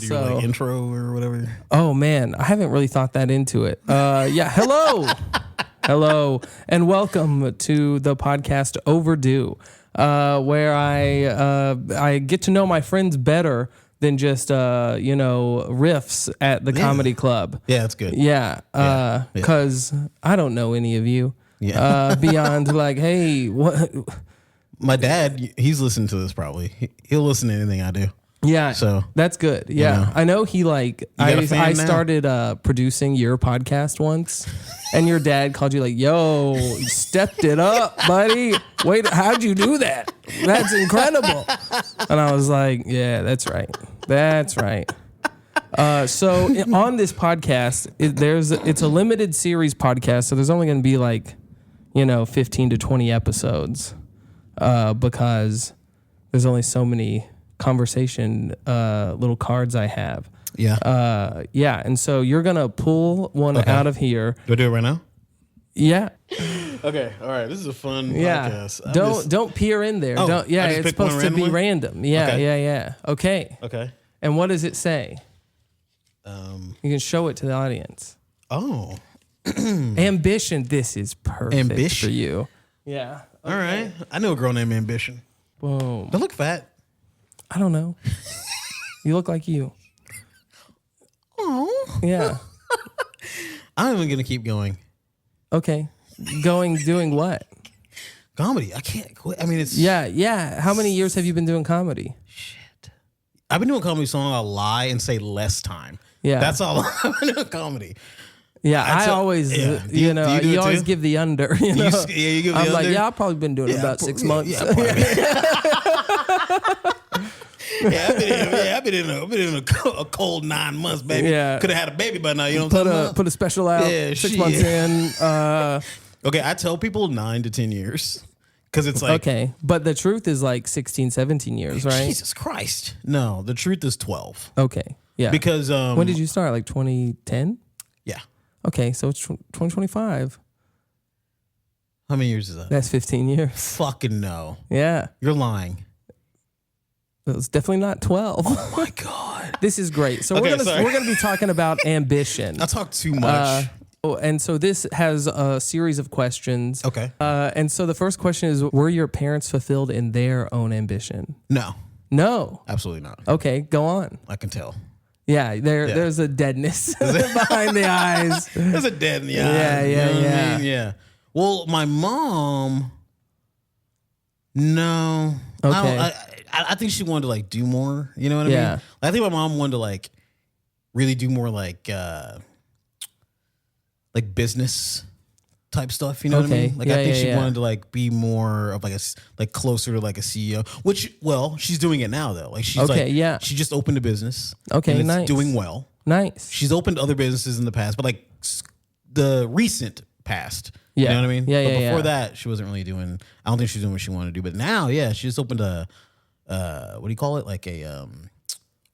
your like intro or whatever. Oh man, I haven't really thought that into it. Hello. Hello, and welcome to the podcast Overdue, where I get to know my friends better than just riffs at the comedy club. Yeah, that's good. Yeah, because I don't know any of you. Yeah. Beyond like, hey, what? My dad, he's listening to this probably. He'll listen to anything I do. Yeah, so that's good. Yeah, you know. I know he like. I started producing your podcast once, and your dad called you like, "Yo, you stepped it up, buddy. Wait, how'd you do that? That's incredible." And I was like, "Yeah, that's right. That's right." So on this podcast, it's a limited series podcast, so there's only going to be like, 15 to 20 episodes, because there's only so many conversation little cards I have. Yeah. And so you're gonna pull one out of here. Do I do it right now? Yeah. Okay. All right. This is a fun Yeah. podcast. Don't peer in there. Oh, Don't. Yeah, it's supposed to be random. Yeah. Okay. Yeah. Okay. Okay. And what does it say? You can show it to the audience. Oh. Ambition. This is perfect Ambition for you. Yeah. Okay. All right. I know a girl named Ambition. Boom. Don't look fat. I don't know. You look like you. Oh. Yeah. I'm even gonna keep going. Okay. Doing what? Comedy. I can't quit. I mean, it's Yeah. How many years have you been doing comedy? shit. I've been doing comedy so long I'll lie and say less time. Yeah. That's all I've been doing comedy. Yeah, I always, yeah. Do you do you it always too? give the under. You know? You give the I'm like, under? I've probably been doing it about 6 months. Yeah, I've been in a cold 9 months, baby. Yeah. Could have had a baby by now. You know what I'm talking about? Put a special out. Yeah, 6 months in. Okay, I tell people 9 to 10 years because it's like, Okay, but the truth is like 16, 17 years, right? Jesus Christ. No, the truth is 12. Okay, yeah. Because when did you start? Like 2010? Yeah. Okay, so it's 2025. How many years is that? That's 15 years. Fucking no. Yeah, You're lying. it was definitely not 12. Oh my God. This is great. So Okay, we're sorry. gonna be talking about ambition. I talk too much. And so this has a series of questions. Okay. And so the first question is, were your parents fulfilled in their own ambition? No, No. absolutely not. Okay, go on. I can tell. Yeah, there's a deadness behind the eyes. There's a dead in the eye. Yeah, you know what yeah. I mean? Yeah. Well, my mom, no. Okay. I think she wanted to like do more. You know what I Yeah. mean? I think my mom wanted to like really do more like business type stuff. You know what I Okay. mean? Like Yeah, I think yeah, she yeah. wanted to like be more of like closer to like a CEO. Which, well, she's doing it now though. Like she's Okay, like, yeah. she just opened a business. Okay, and it's nice. doing well. Nice. She's opened other businesses in the past, but like the recent past. Yeah. You know what I mean? Yeah, But yeah, before yeah. that, she wasn't really doing, I don't think she's doing what she wanted to do. But now, yeah, she just opened a, what do you call it? Like a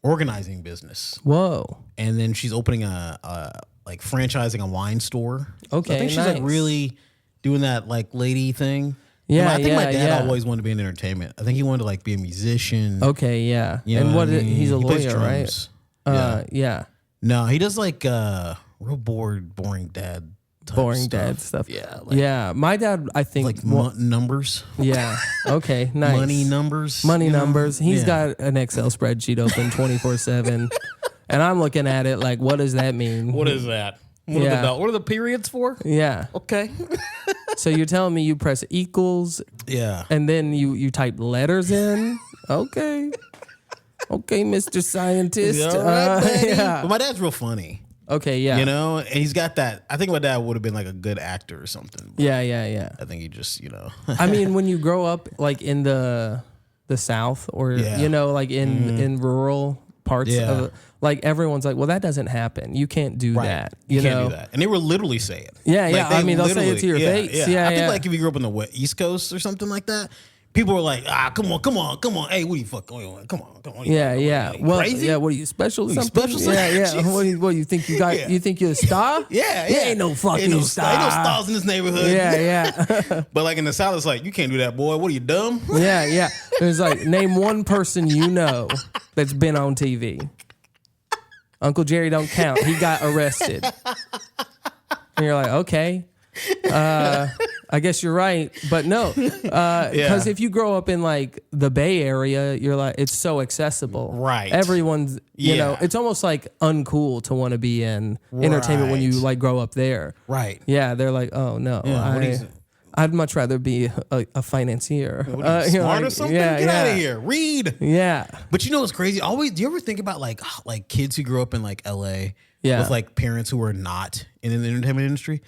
organizing business. Whoa. And then she's opening like franchising a wine store. Okay, So I think she's nice. like really doing that like lady thing. Yeah, I think my yeah, dad yeah. always wanted to be in entertainment. I think he wanted to like be a musician. Okay, yeah. You know And what I mean? he's a He plays lawyer, right? drums. Yeah. Yeah. No, he does like real boring dad type Boring stuff. dad stuff. Yeah. Like, Yeah. My dad, I think. like numbers. Yeah. Okay, nice. Money numbers. Money you know? numbers. He's Yeah. got an Excel spreadsheet open 24/7. And I'm looking at it like, what does that mean? What is that? Yeah. What are the periods for? Yeah. Okay. So you're telling me you press equals Yeah. and then you type letters in? Okay. Okay, Mr. Scientist. All right, buddy. Yeah. But my dad's real funny. Okay, yeah. You know, and he's got that. I think my dad would have been like a good actor or something. But Yeah. I think he just, I mean, when you grow up like in the South or Yeah. like in rural parts Yeah. of like everyone's like, well, that doesn't happen. You can't do that. You can't know? do that. And they will literally say it. Yeah, Like, yeah. I mean, they'll say it to your literally- face. Yeah, I think yeah. like if you grew up in the East Coast or something like that, people were like, come on. Hey, what are you fucking? Come on. Yeah. Well, crazy? yeah. What are you special? Or What are you something? special? Yeah. Jeez. What do you think you got? Yeah. You think you're a star? Yeah. You ain't no fucking Ain't no star. Ain't no stars in this neighborhood. Yeah. But like in the South, it's like, you can't do that, boy. What are you, dumb? Yeah. There's like, name one person you know that's been on TV. Uncle Jerry don't count. He got arrested. And you're like, okay. I guess you're right, but no, because if you grow up in like the Bay Area, you're like, it's so accessible, right? Everyone's, you know, it's almost like uncool to want to be in entertainment when you like grow up there, right? Yeah, they're like, oh no, I'd much rather be a financier. Smart or something? Get out of here. Read. Yeah. But you know what's crazy? Always, do you ever think about like kids who grew up in like LA with like parents who were not in the entertainment industry?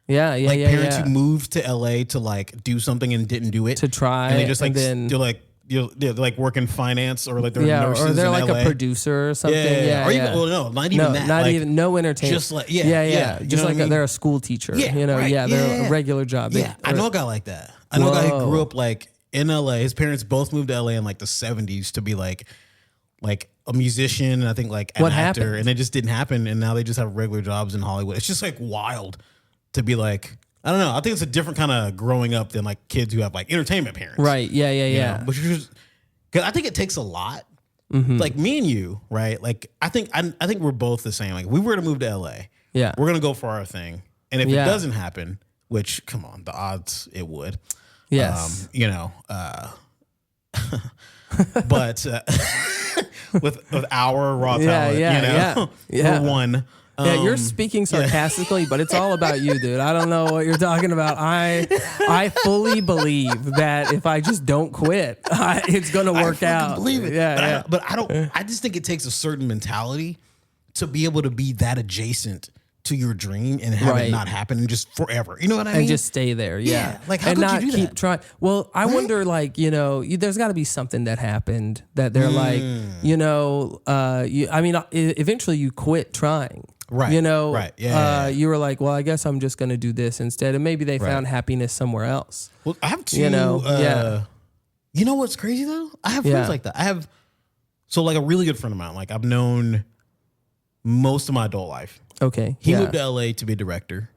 Parents who moved to LA to like do something and didn't do it. To try. And they just like, they're like work in finance or like they're nurses or they're in like LA. A producer or something. Or even, well, no, not even that. Not like, even, no entertainment. Just like, just like they're a school teacher. You know, they're a regular job. I know a guy like that. I know a guy who grew up like in LA. His parents both moved to LA in like the 70s to be like a musician and I think like an actor. Happened? And it just didn't happen. And now they just have regular jobs in Hollywood. It's just like wild to be like, I don't know. I think it's a different kind of growing up than like kids who have like entertainment parents. Right. Yeah. But because I think it takes a lot. Mm-hmm. Like me and you, right? Like I think we're both the same. Like we were to move to LA. Yeah. We're gonna go for our thing. And if it doesn't happen, which come on, the odds it would. Yes. But with our raw talent, we're one. You're speaking sarcastically, but it's all about you, dude. I don't know what you're talking about. I fully believe that if I just don't quit, it's gonna work out. I believe it. But I don't. I just think it takes a certain mentality to be able to be that adjacent to your dream and have it not happen and just forever. You know what I mean? And just stay there. Yeah. Like how and could not you do keep that? trying. Well, I wonder, like, there's got to be something that happened that they're like, eventually you quit trying. Right. Right. Yeah. You were like, well, I guess I'm just going to do this instead. And maybe they found happiness somewhere else. Well, I have two. You know what's crazy though? I have friends like that. Like a really good friend of mine. Like I've known most of my adult life. Okay. He moved to LA to be a director,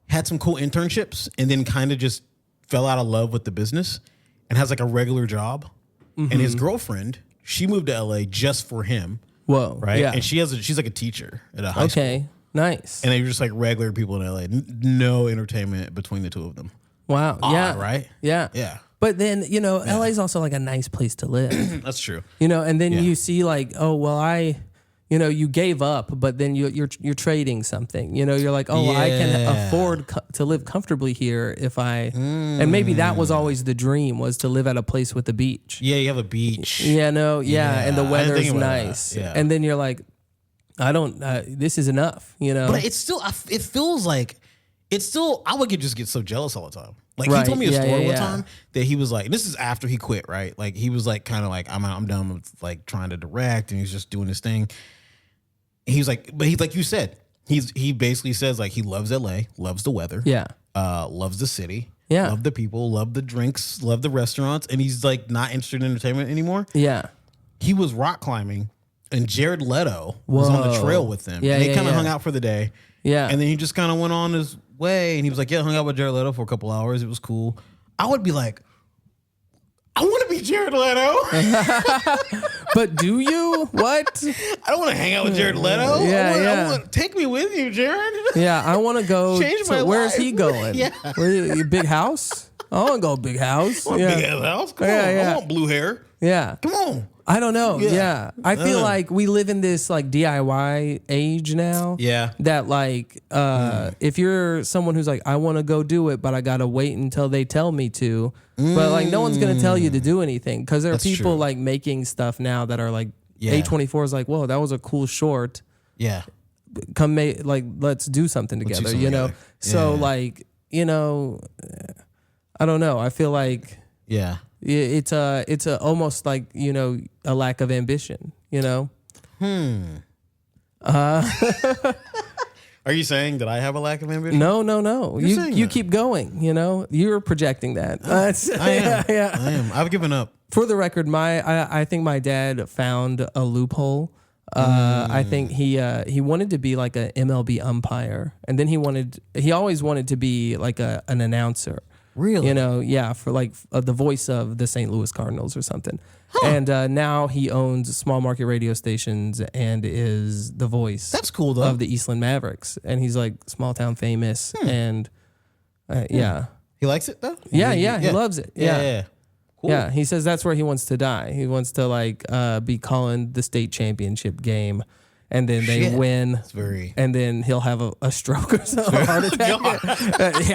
had some cool internships, and then kind of just fell out of love with the business and has like a regular job. Mm-hmm. And his girlfriend, she moved to LA just for him. Whoa. Right. Yeah. And she's like a teacher at a high school. Okay. Nice. And they were just like regular people in LA. No entertainment between the two of them. Wow. Odd, right? Yeah. Yeah. But then, LA is also like a nice place to live. That's true. And then you see like, oh, well, you gave up, but then you're trading something. You're like, oh, well, I can afford to live comfortably here if and maybe that was always the dream, was to live at a place with a beach. Yeah, you have a beach. And the weather's nice. Yeah. And then you're like, I don't. This is enough. But it's still. It feels like it's still. I would just get so jealous all the time. Like he told me a story one time that he was like, this is after he quit, right? Like he was like kind of like I'm done with like trying to direct, and he's just doing his thing. He was like, but he's like you said, he basically says like he loves LA, loves the weather, loves the city, love the people, love the drinks, love the restaurants, and he's like not interested in entertainment anymore. Yeah, he was rock climbing, and Jared Leto was on the trail with them. Yeah, and they kind of hung out for the day. Yeah, and then he just kind of went on his way, and he was like, hung out with Jared Leto for a couple hours. It was cool. I would be like, I want to be Jared Leto. But do you? What? I don't want to hang out with Jared Leto. I want take me with you, Jared. Yeah, I want to go. Change my life. Where's he going? Big house? I want to go big house. Big house? Come on. I want blue hair. Yeah. Come on. I don't know. Yeah. I feel like we live in this like DIY age now. Yeah. That like, if you're someone who's like, I want to go do it, but I got to wait until they tell me to. But like, no one's going to tell you to do anything, because there are people like making stuff now that are like, A24 is like, whoa, that was a cool short. Yeah. Let's do something together, So like, I don't know. I feel like, it's almost like, a lack of ambition, Are you saying that I have a lack of ambition? No. You keep going, you're projecting that. I am. I've given up. For the record, I think my dad found a loophole. I think he wanted to be like a MLB umpire, and then he always wanted to be like an announcer. Really? You know, yeah, for like the voice of the St. Louis Cardinals or something. Huh. And now he owns small market radio stations and is the voice. That's cool though. Of the Eastland Mavericks, and he's like small town famous, and yeah. He likes it though. Yeah, he loves it. Yeah. Cool. Yeah, he says that's where he wants to die. He wants to like be calling the state championship game, and then they win. That's very. And then he'll have a stroke or something, a heart attack.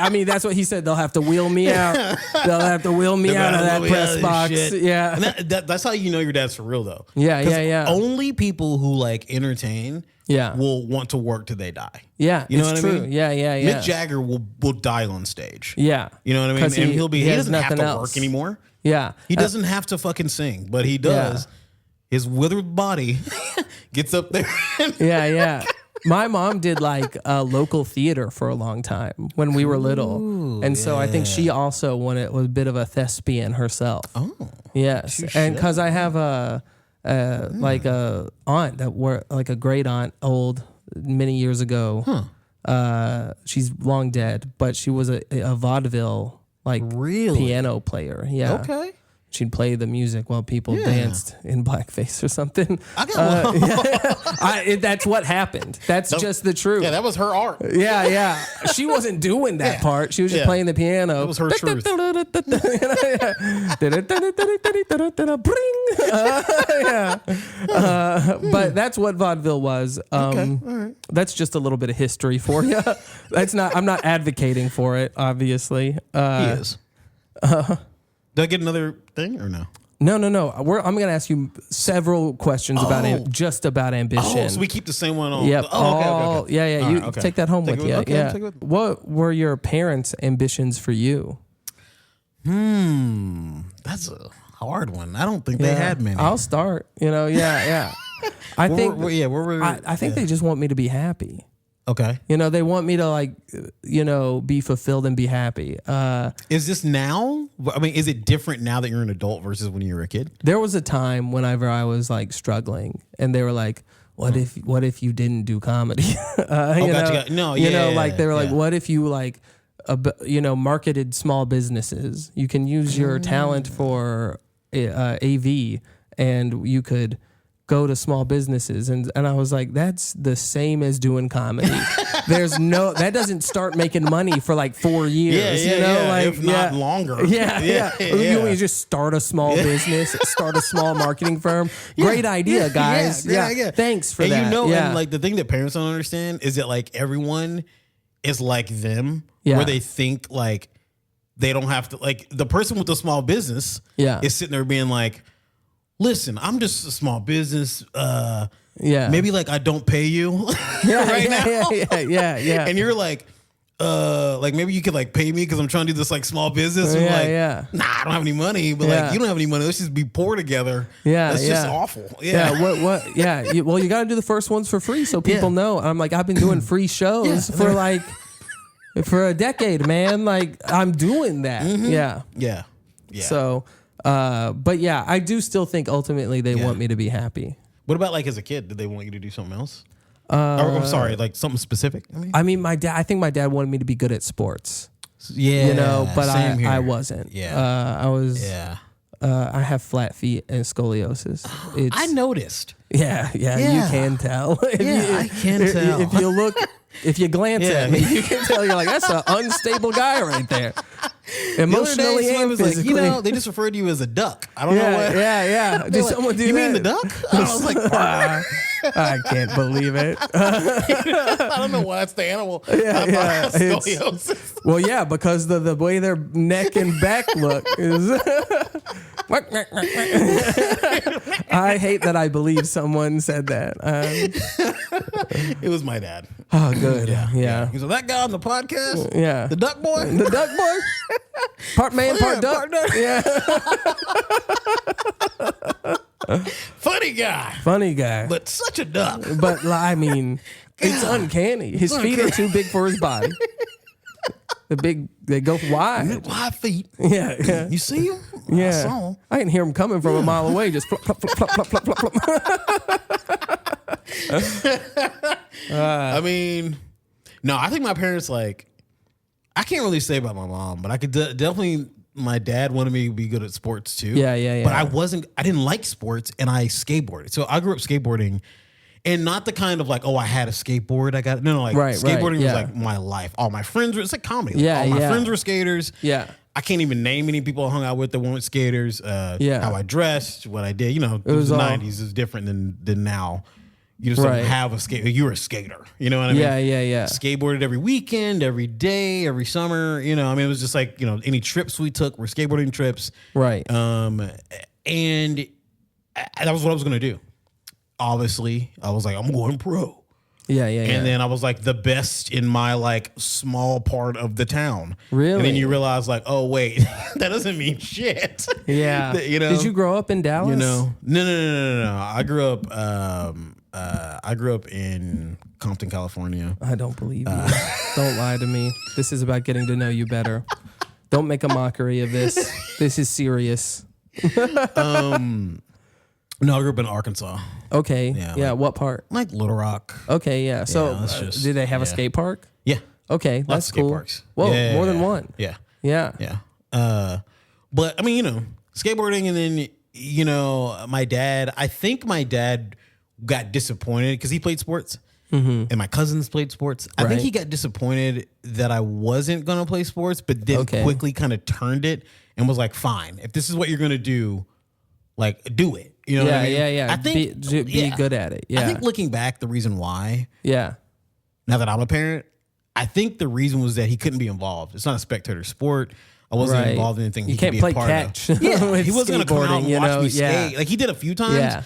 I mean, that's what he said. They'll have to wheel me out. They'll have to wheel me out of that press box. Shit. Yeah, and that's how you know your dad's for real though. Yeah. Only people who like entertain. Will want to work till they die. Yeah, you know what I mean. Yeah. Mick Jagger will die on stage. Yeah, you know what I mean. And he doesn't have to work anymore. Yeah, he doesn't have to fucking sing, but he does. Yeah. His withered body gets up there. Yeah. My mom did like local theater for a long time when we were little. Ooh, and so I think she also was a bit of a thespian herself. Oh, yes, and because I have like a aunt that were like a great aunt, old many years ago. Huh. She's long dead, but she was a vaudeville piano player. Yeah. Okay. She'd play the music while people danced in blackface or something. That's what happened. That's just the truth. Yeah, that was her art. Yeah. She wasn't doing that part. She was just playing the piano. It was her truth. But that's what vaudeville was. Okay. All right. That's just a little bit of history for you. I'm not advocating for it, obviously. He is. Do I get another thing or no? No. I'm going to ask you several questions about ambition. Oh, so we keep the same one on. Yep. Oh, okay. Yeah. You take that home with you. Okay, yeah. What were your parents' ambitions for you? That's a hard one. I don't think they had many. I'll start. Yeah. I think they just want me to be happy. Okay. They want me to be fulfilled and be happy. Is this now? I mean, is it different now that you're an adult versus when you were a kid? There was a time whenever I was like struggling, and they were like, "What if you didn't do comedy?" Gotcha. No, they were like, "What if you marketed small businesses? You can use your talent for AV, and you could." Go to small businesses. And I was like, that's the same as doing comedy. That doesn't start making money for like 4 years. If not longer. Yeah. You just start a small business, start a small marketing firm. Great idea, guys. Yeah. Thanks for that. And like the thing that parents don't understand is that like everyone is like them, where they think like they don't have to, like the person with the small business is sitting there being like, listen, I'm just a small business. Maybe like I don't pay you right now. Yeah. And you're like maybe you could like pay me because I'm trying to do this like small business. And nah, I don't have any money. But like you don't have any money. Let's just be poor together. Yeah, that's just awful. What? Yeah. Well, you got to do the first ones for free so people know. I'm like, I've been doing free shows for a decade, man. Like I'm doing that. Mm-hmm. Yeah. So. But yeah, I do still think ultimately they want me to be happy. What about like as a kid? Did they want you to do something else? I'm sorry, like something specific? I mean, I think my dad wanted me to be good at sports. Yeah. But I wasn't. Yeah. I was. Yeah. I have flat feet and scoliosis. I noticed. Yeah. You can tell. I can tell. If you glance at me, you can tell you're like, that's an unstable guy right there. Emotionally and physically. Like, they just referred to you as a duck. I don't know what. Yeah. Did someone do that? You mean the duck? I was like, I can't believe it. I don't know why it's the animal. Scoliosis. Well, yeah, because the way their neck and back look is. I hate that I believe someone said that. It was my dad. Oh, good. Yeah. He's like, that guy on the podcast? Yeah. The duck boy? The duck boy? Part man, part duck? Yeah. Funny guy. But such a duck. But, I mean, it's uncanny. His feet are too big for his body. They go wide. Wide feet. Yeah. You see him? Yeah. I saw him. I can hear him coming from a mile away. Just plop, plop, plop, plop, plop, plop, plop. I mean, no, I think my parents I can't really say about my mom, but I could definitely. My dad wanted me to be good at sports too. Yeah. But I didn't like sports, and I skateboarded. So I grew up skateboarding, and not the kind of like, oh, I had a skateboard. I got skateboarding was like my life. All my friends were. It's like comedy. Yeah, all my friends were skaters. Yeah. I can't even name any people I hung out with that weren't skaters. How I dressed, what I did. You know, it was the 90s. It's different than now. You just don't have a skate. You're a skater. You know what I mean? Yeah. Skateboarded every weekend, every day, every summer. You know, I mean, it was just like, you know, any trips we took were skateboarding trips. Right. And that was what I was going to do. Obviously, I was like, I'm going pro. Yeah. And then I was like the best in my like small part of the town. Really? And then you realize like, oh wait, that doesn't mean shit. Yeah. You know? Did you grow up in Dallas? You know? No. I grew up in Compton, California. I don't believe you. Don't lie to me. This is about getting to know you better. Don't make a mockery of this. This is serious. No, I grew up in Arkansas. Okay. Yeah. What part? Like Little Rock. Okay. Yeah. So, did they have a skate park? Yeah. Okay. That's cool. Skate parks. Whoa, more than one. Yeah. Yeah. But I mean, you know, skateboarding, and then, you know, I think my dad got disappointed because he played sports, and my cousins played sports. I think he got disappointed that I wasn't going to play sports, but then quickly kind of turned it and was like, fine, if this is what you're going to do, like, do it. You know what I mean? Yeah. I think be good at it. Yeah. I think looking back, the reason why, now that I'm a parent, I think the reason was that he couldn't be involved. It's not a spectator sport. I wasn't involved in anything. You can't play catch. Yeah, he wasn't going to come out and watch me skate. Like, he did a few times. Yeah.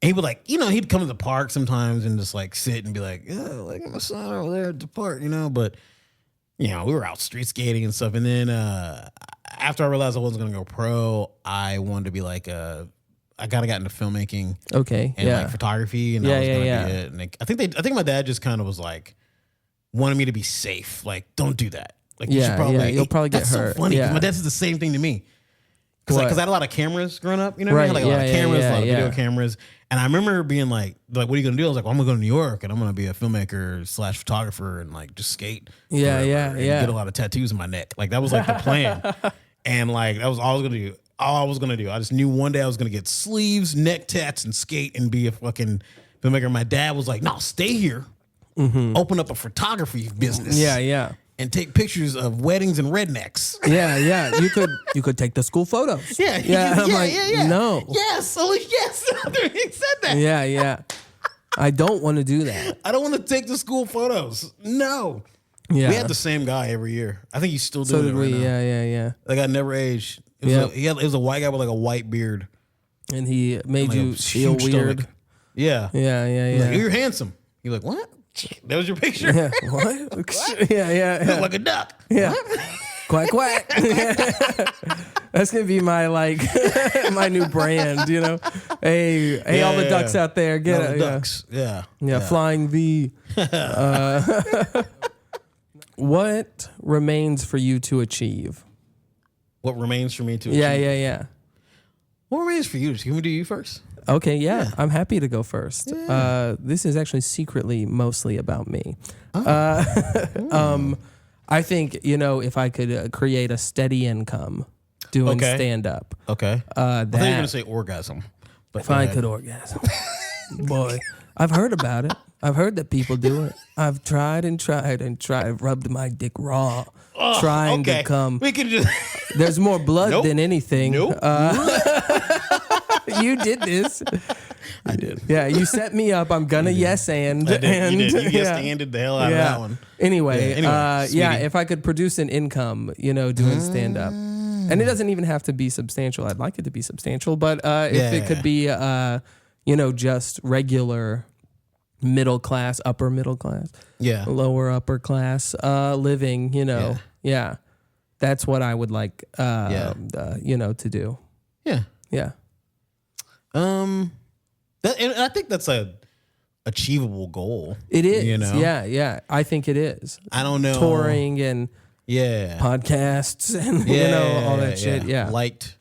And he would, like, you know, he'd come to the park sometimes and just like sit and be like, yeah, like my son over there at the park, you know. But, you know, we were out street skating and stuff. And then after I realized I wasn't going to go pro, I wanted to be like I got into filmmaking. Okay. And like photography, and that was gonna be it. And like, I think my dad just kind of was like, wanted me to be safe. Like, don't do that. Like, you should probably, you'll probably get hurt. That's so funny. Yeah. My dad said the same thing to me. Because I had a lot of cameras growing up, you know what I mean? Like, a lot of cameras, a lot of video cameras. And I remember being like, what are you going to do? I was like, well, I'm going to go to New York, and I'm going to be a filmmaker / photographer and like just skate. Yeah. Get a lot of tattoos in my neck. Like, that was like the plan. And like, that was all I was going to do. I just knew one day I was going to get sleeves, neck tats, and skate and be a fucking filmmaker. My dad was like, no, stay here. Open up a photography business. Yeah. And take pictures of weddings and rednecks. Yeah. You could take the school photos. Yeah. I'm like, no. Yes. He said that. Yeah. I don't want to do that. I don't want to take the school photos. No. Yeah. We had the same guy every year. I think he's still doing it right now. Yeah. That guy never aged. It was a white guy with like a white beard. And he made you feel weird. Stomach. Yeah. Yeah. Like, you're handsome. You're like, what? That was your picture? Yeah. What? Yeah. You look like a duck. Yeah. Quack. That's gonna be my my new brand, you know. Hey, all the ducks out there, get it. Ducks. Yeah. Flying V. What remains for you to achieve? What remains for me to achieve? Yeah. What remains for you? Can we do you first? Okay, yeah. I'm happy to go first. Yeah. This is actually secretly mostly about me. I think, you know, if I could create a steady income doing stand-up. Okay. I thought you were going to say orgasm. But if I could orgasm. Boy, I've heard about it. I've heard that people do it. I've tried, rubbed my dick raw, trying to come. We could just... There's more blood than anything. Nope. You did this. I did. Yeah, you set me up. I'm gonna yes and. I did. You did. You yes-anded the hell out of that one. Anyway, if I could produce an income, you know, doing stand-up. And it doesn't even have to be substantial. I'd like it to be substantial, but if it could be, you know, just regular middle class, upper middle class, lower upper class living, you know, that's what I would like, you know, to do. Yeah. And I think that's a achievable goal. It is. You know? Yeah. I think it is. I don't know. Touring and podcasts and you know all that shit. Yeah. Light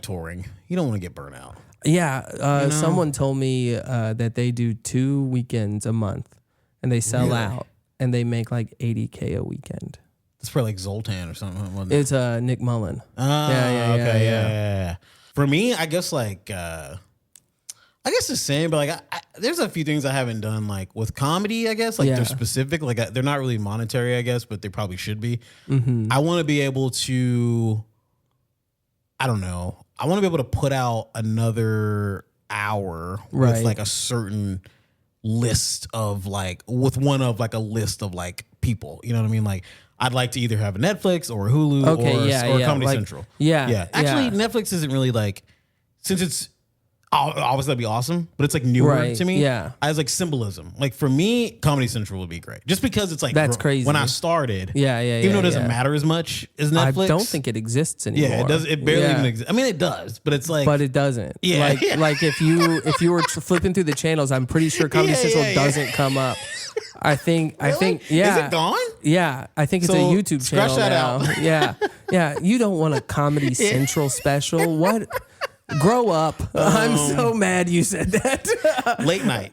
touring. You don't want to get burnt out. Yeah. You know? Someone told me that they do 2 weekends a month and they sell out and they make like $80K a weekend. It's probably like Zoltan or something. Wasn't it? It's Nick Mullen. Yeah. For me, I guess like I guess the same, but like there's a few things I haven't done like with comedy. I guess like they're specific, like they're not really monetary, I guess, but they probably should be. I want to be able to, I don't know, I want to be able to put out another hour with like a certain list of like with one of like a list of like people. You know what I mean? Like I'd like to either have a Netflix or a Hulu or Comedy Central. Yeah. Actually, Netflix isn't really like, since it's obviously that'd be awesome, but it's like newer to me. Yeah. I was like symbolism. Like for me, Comedy Central would be great. Just because it's like that's crazy. When I started. Even though it doesn't matter as much as Netflix. I don't think it exists anymore. Yeah, it does. It barely even exists. I mean, it does, but it's like. But it doesn't. Yeah. Like if you were flipping through the channels, I'm pretty sure Comedy Central doesn't come up. I think, Is it gone? Yeah, I think it's a YouTube channel now. Yeah. You don't want a Comedy Central special. What? Grow up. I'm so mad you said that. Late night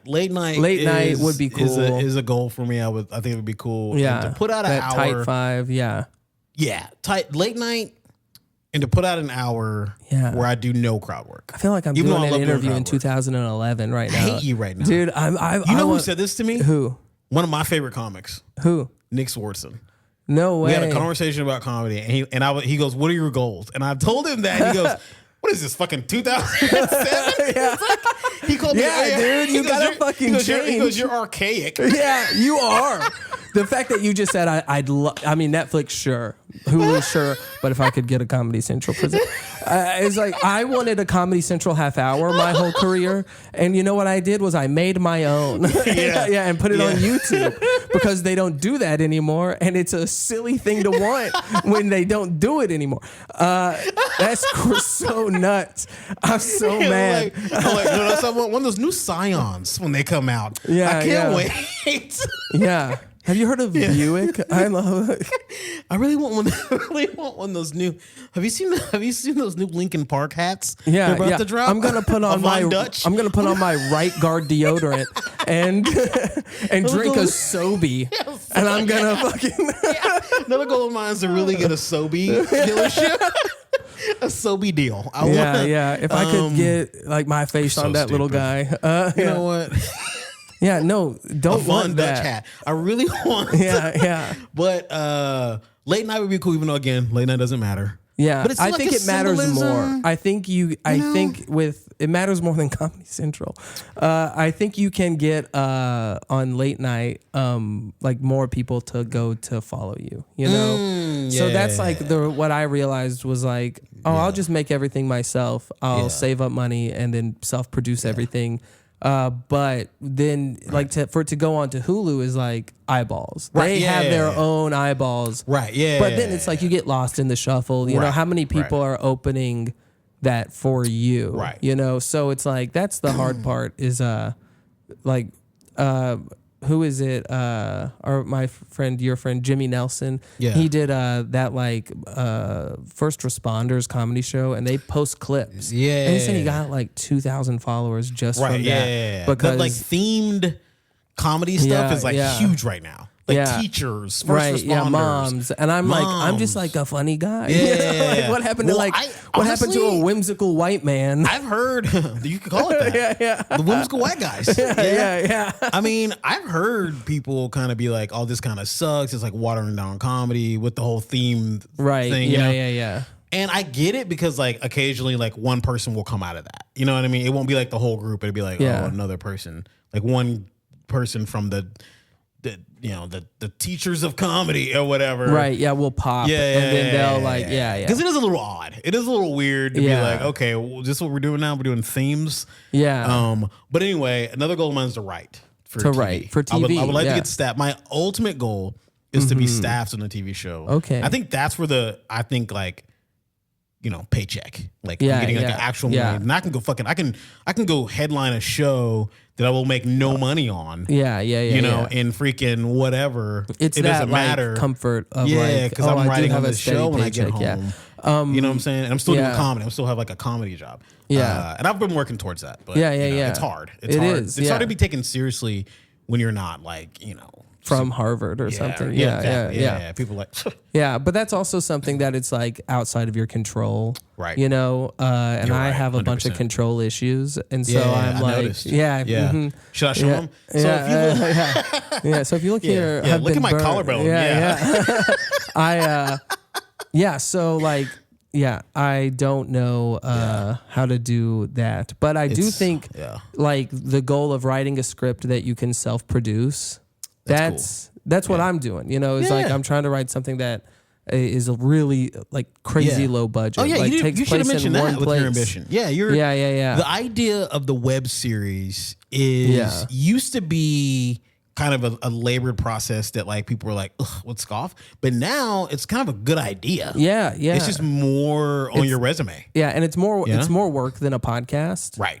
would be cool. Is a goal for me. I think it would be cool. Yeah. And to put out an hour. Tight 5. Yeah. Yeah. Late night. And to put out an hour where I do no crowd work. I feel like I'm doing an interview in 2011 right now. I hate you right now. Dude, you know who said this to me? Who? One of my favorite comics. Who? Nick Swartzen. No way. We had a conversation about comedy, and he goes, "What are your goals?" And I told him that. And he goes, "What is this, fucking 2007?" He called me. Yeah, dude, you gotta fucking change. He goes, "You're archaic." Yeah, you are. The fact that you just said I mean Netflix, sure, Hulu, sure, but if I could get a Comedy Central present, it's like I wanted a Comedy Central half hour my whole career, and you know what I did was I made my own, and put it on YouTube because they don't do that anymore, and it's a silly thing to want when they don't do it anymore. That's so nuts. I'm so mad. I want one of those new Scions when they come out. Yeah, I can't wait. Yeah. Have you heard of Buick? I love it. I really want one. I really want one of those new. Have you seen those new Linkin Park hats? Yeah, they're about to drop. I'm gonna put on my right guard deodorant and drink a Sobe, and I'm gonna fucking. Another goal of mine is to really get a Sobe dealership. A Sobe deal. If I could get like my face on that little guy. You know what? Yeah, no, don't a fun want Dutch that. hat. I really want. Yeah. But late night would be cool, even though again, late night doesn't matter. Yeah, but it's I like think it matters more. I think it matters more than Comedy Central. I think you can get on late night like more people to go to follow you. You know, so that's like what I realized was like, I'll just make everything myself. I'll save up money and then self-produce everything. But then, for it to go on to Hulu is like eyeballs. They have their own eyeballs. Right, yeah. But then it's like you get lost in the shuffle. You know, how many people are opening that for you? Right. You know, so it's like, that's the hard part is, who is it? Or your friend Jimmy Nelson. Yeah. He did that first responders comedy show, and they post clips. Yeah. And he said he got like 2,000 followers just from that. Yeah. Because like themed comedy stuff is like huge right now. Like teachers, first responders, moms, and I'm just like a funny guy. Yeah, like, what happened to what happened to a whimsical white man? I've heard you could call it that. The whimsical white guys. Yeah. I mean, I've heard people kind of be like, "Oh, this kind of sucks." It's like watering down comedy with the whole theme thing. Yeah. And I get it because like occasionally like one person will come out of that. You know what I mean? It won't be like the whole group. It'll be like another person, like one person from the teachers of comedy or whatever. Right. Yeah. We'll pop. And then they'll Because it is a little odd. It is a little weird to be like, okay, well, this is what we're doing now. We're doing themes. Yeah. But anyway, another goal of mine is to write for TV. Write for TV. I would like to get staffed. My ultimate goal is to be staffed on a TV show. Okay. I think that's where paycheck. Like getting like an actual money. And I can go I can go headline a show that I will make no money on. Yeah. In freaking whatever. It doesn't matter. Comfort of because I'm writing on this show when I get home. Yeah. You know what I'm saying? And I'm still doing comedy. I still have like a comedy job. Yeah. And I've been working towards that. But yeah. It's hard. It's hard to be taken seriously when you're not like, from Harvard or something. Yeah. People like, yeah, but that's also something that it's like outside of your control, right? And You're I right, have a 100%. bunch of control issues, and so I'm like, noticed. yeah. Mm-hmm. Should I show them? So if you look, so if you look here, I've look been at my burned. collarbone. So like, I don't know how to do that, but I do think like the goal of writing a script that you can self-produce. That's what I'm doing. It's like I'm trying to write something that is a really like crazy low budget. Oh yeah, like, you should have mentioned that with your ambition. Yeah, yeah. The idea of the web series used to be kind of a labored process that like people were like, ugh, would scoff. But now it's kind of a good idea. Yeah. It's just more on your resume. Yeah, and it's more work than a podcast. Right.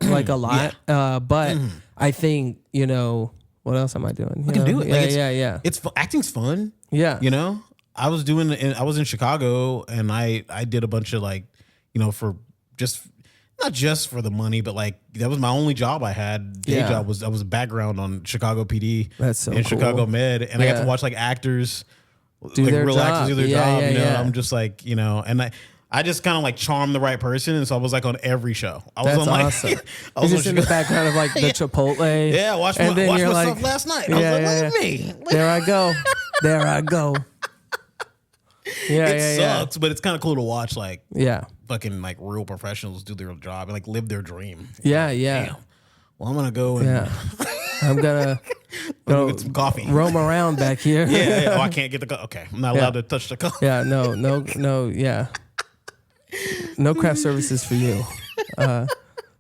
Like a lot. But I think, what else am I doing? I can do it. Yeah. It's acting's fun. Yeah. I was in Chicago and I did a bunch of like, for just not just for the money, but like that was my only job I had. Day job I was a background on Chicago PD. That's so and cool. Chicago Med, and I got to watch like actors, do like their real job. actors do their job. Yeah. I'm just like and I just kind of like charmed the right person, and so I was like on every show. I was That's on like awesome. I was You're just in the background of like the Chipotle. Yeah, watch myself last night. I was like, look at me. There I go. It sucks, but it's kind of cool to watch like fucking like real professionals do their job and like live their dream. Yeah. Damn. Well, I'm gonna go and I'm gonna go get some coffee. Roam around back here. Oh, I can't get the coffee. Okay, I'm not allowed to touch the coffee. Yeah, no. Yeah, no craft services for you.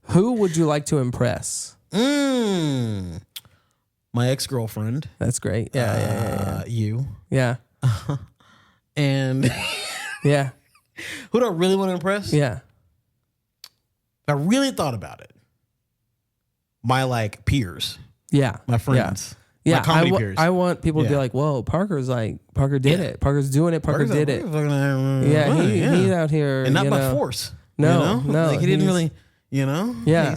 Who would you like to impress? My ex-girlfriend. That's great. Yeah. You. Yeah. And yeah. Who do I really want to impress? Yeah. I really thought about it. My like peers. Yeah. My friends. Yeah. My comedy peers. I want people to be like, whoa, Parker did it. Parker's doing it. Parker did it. Yeah. He's out here. And not by force. No. Like he didn't really, Yeah.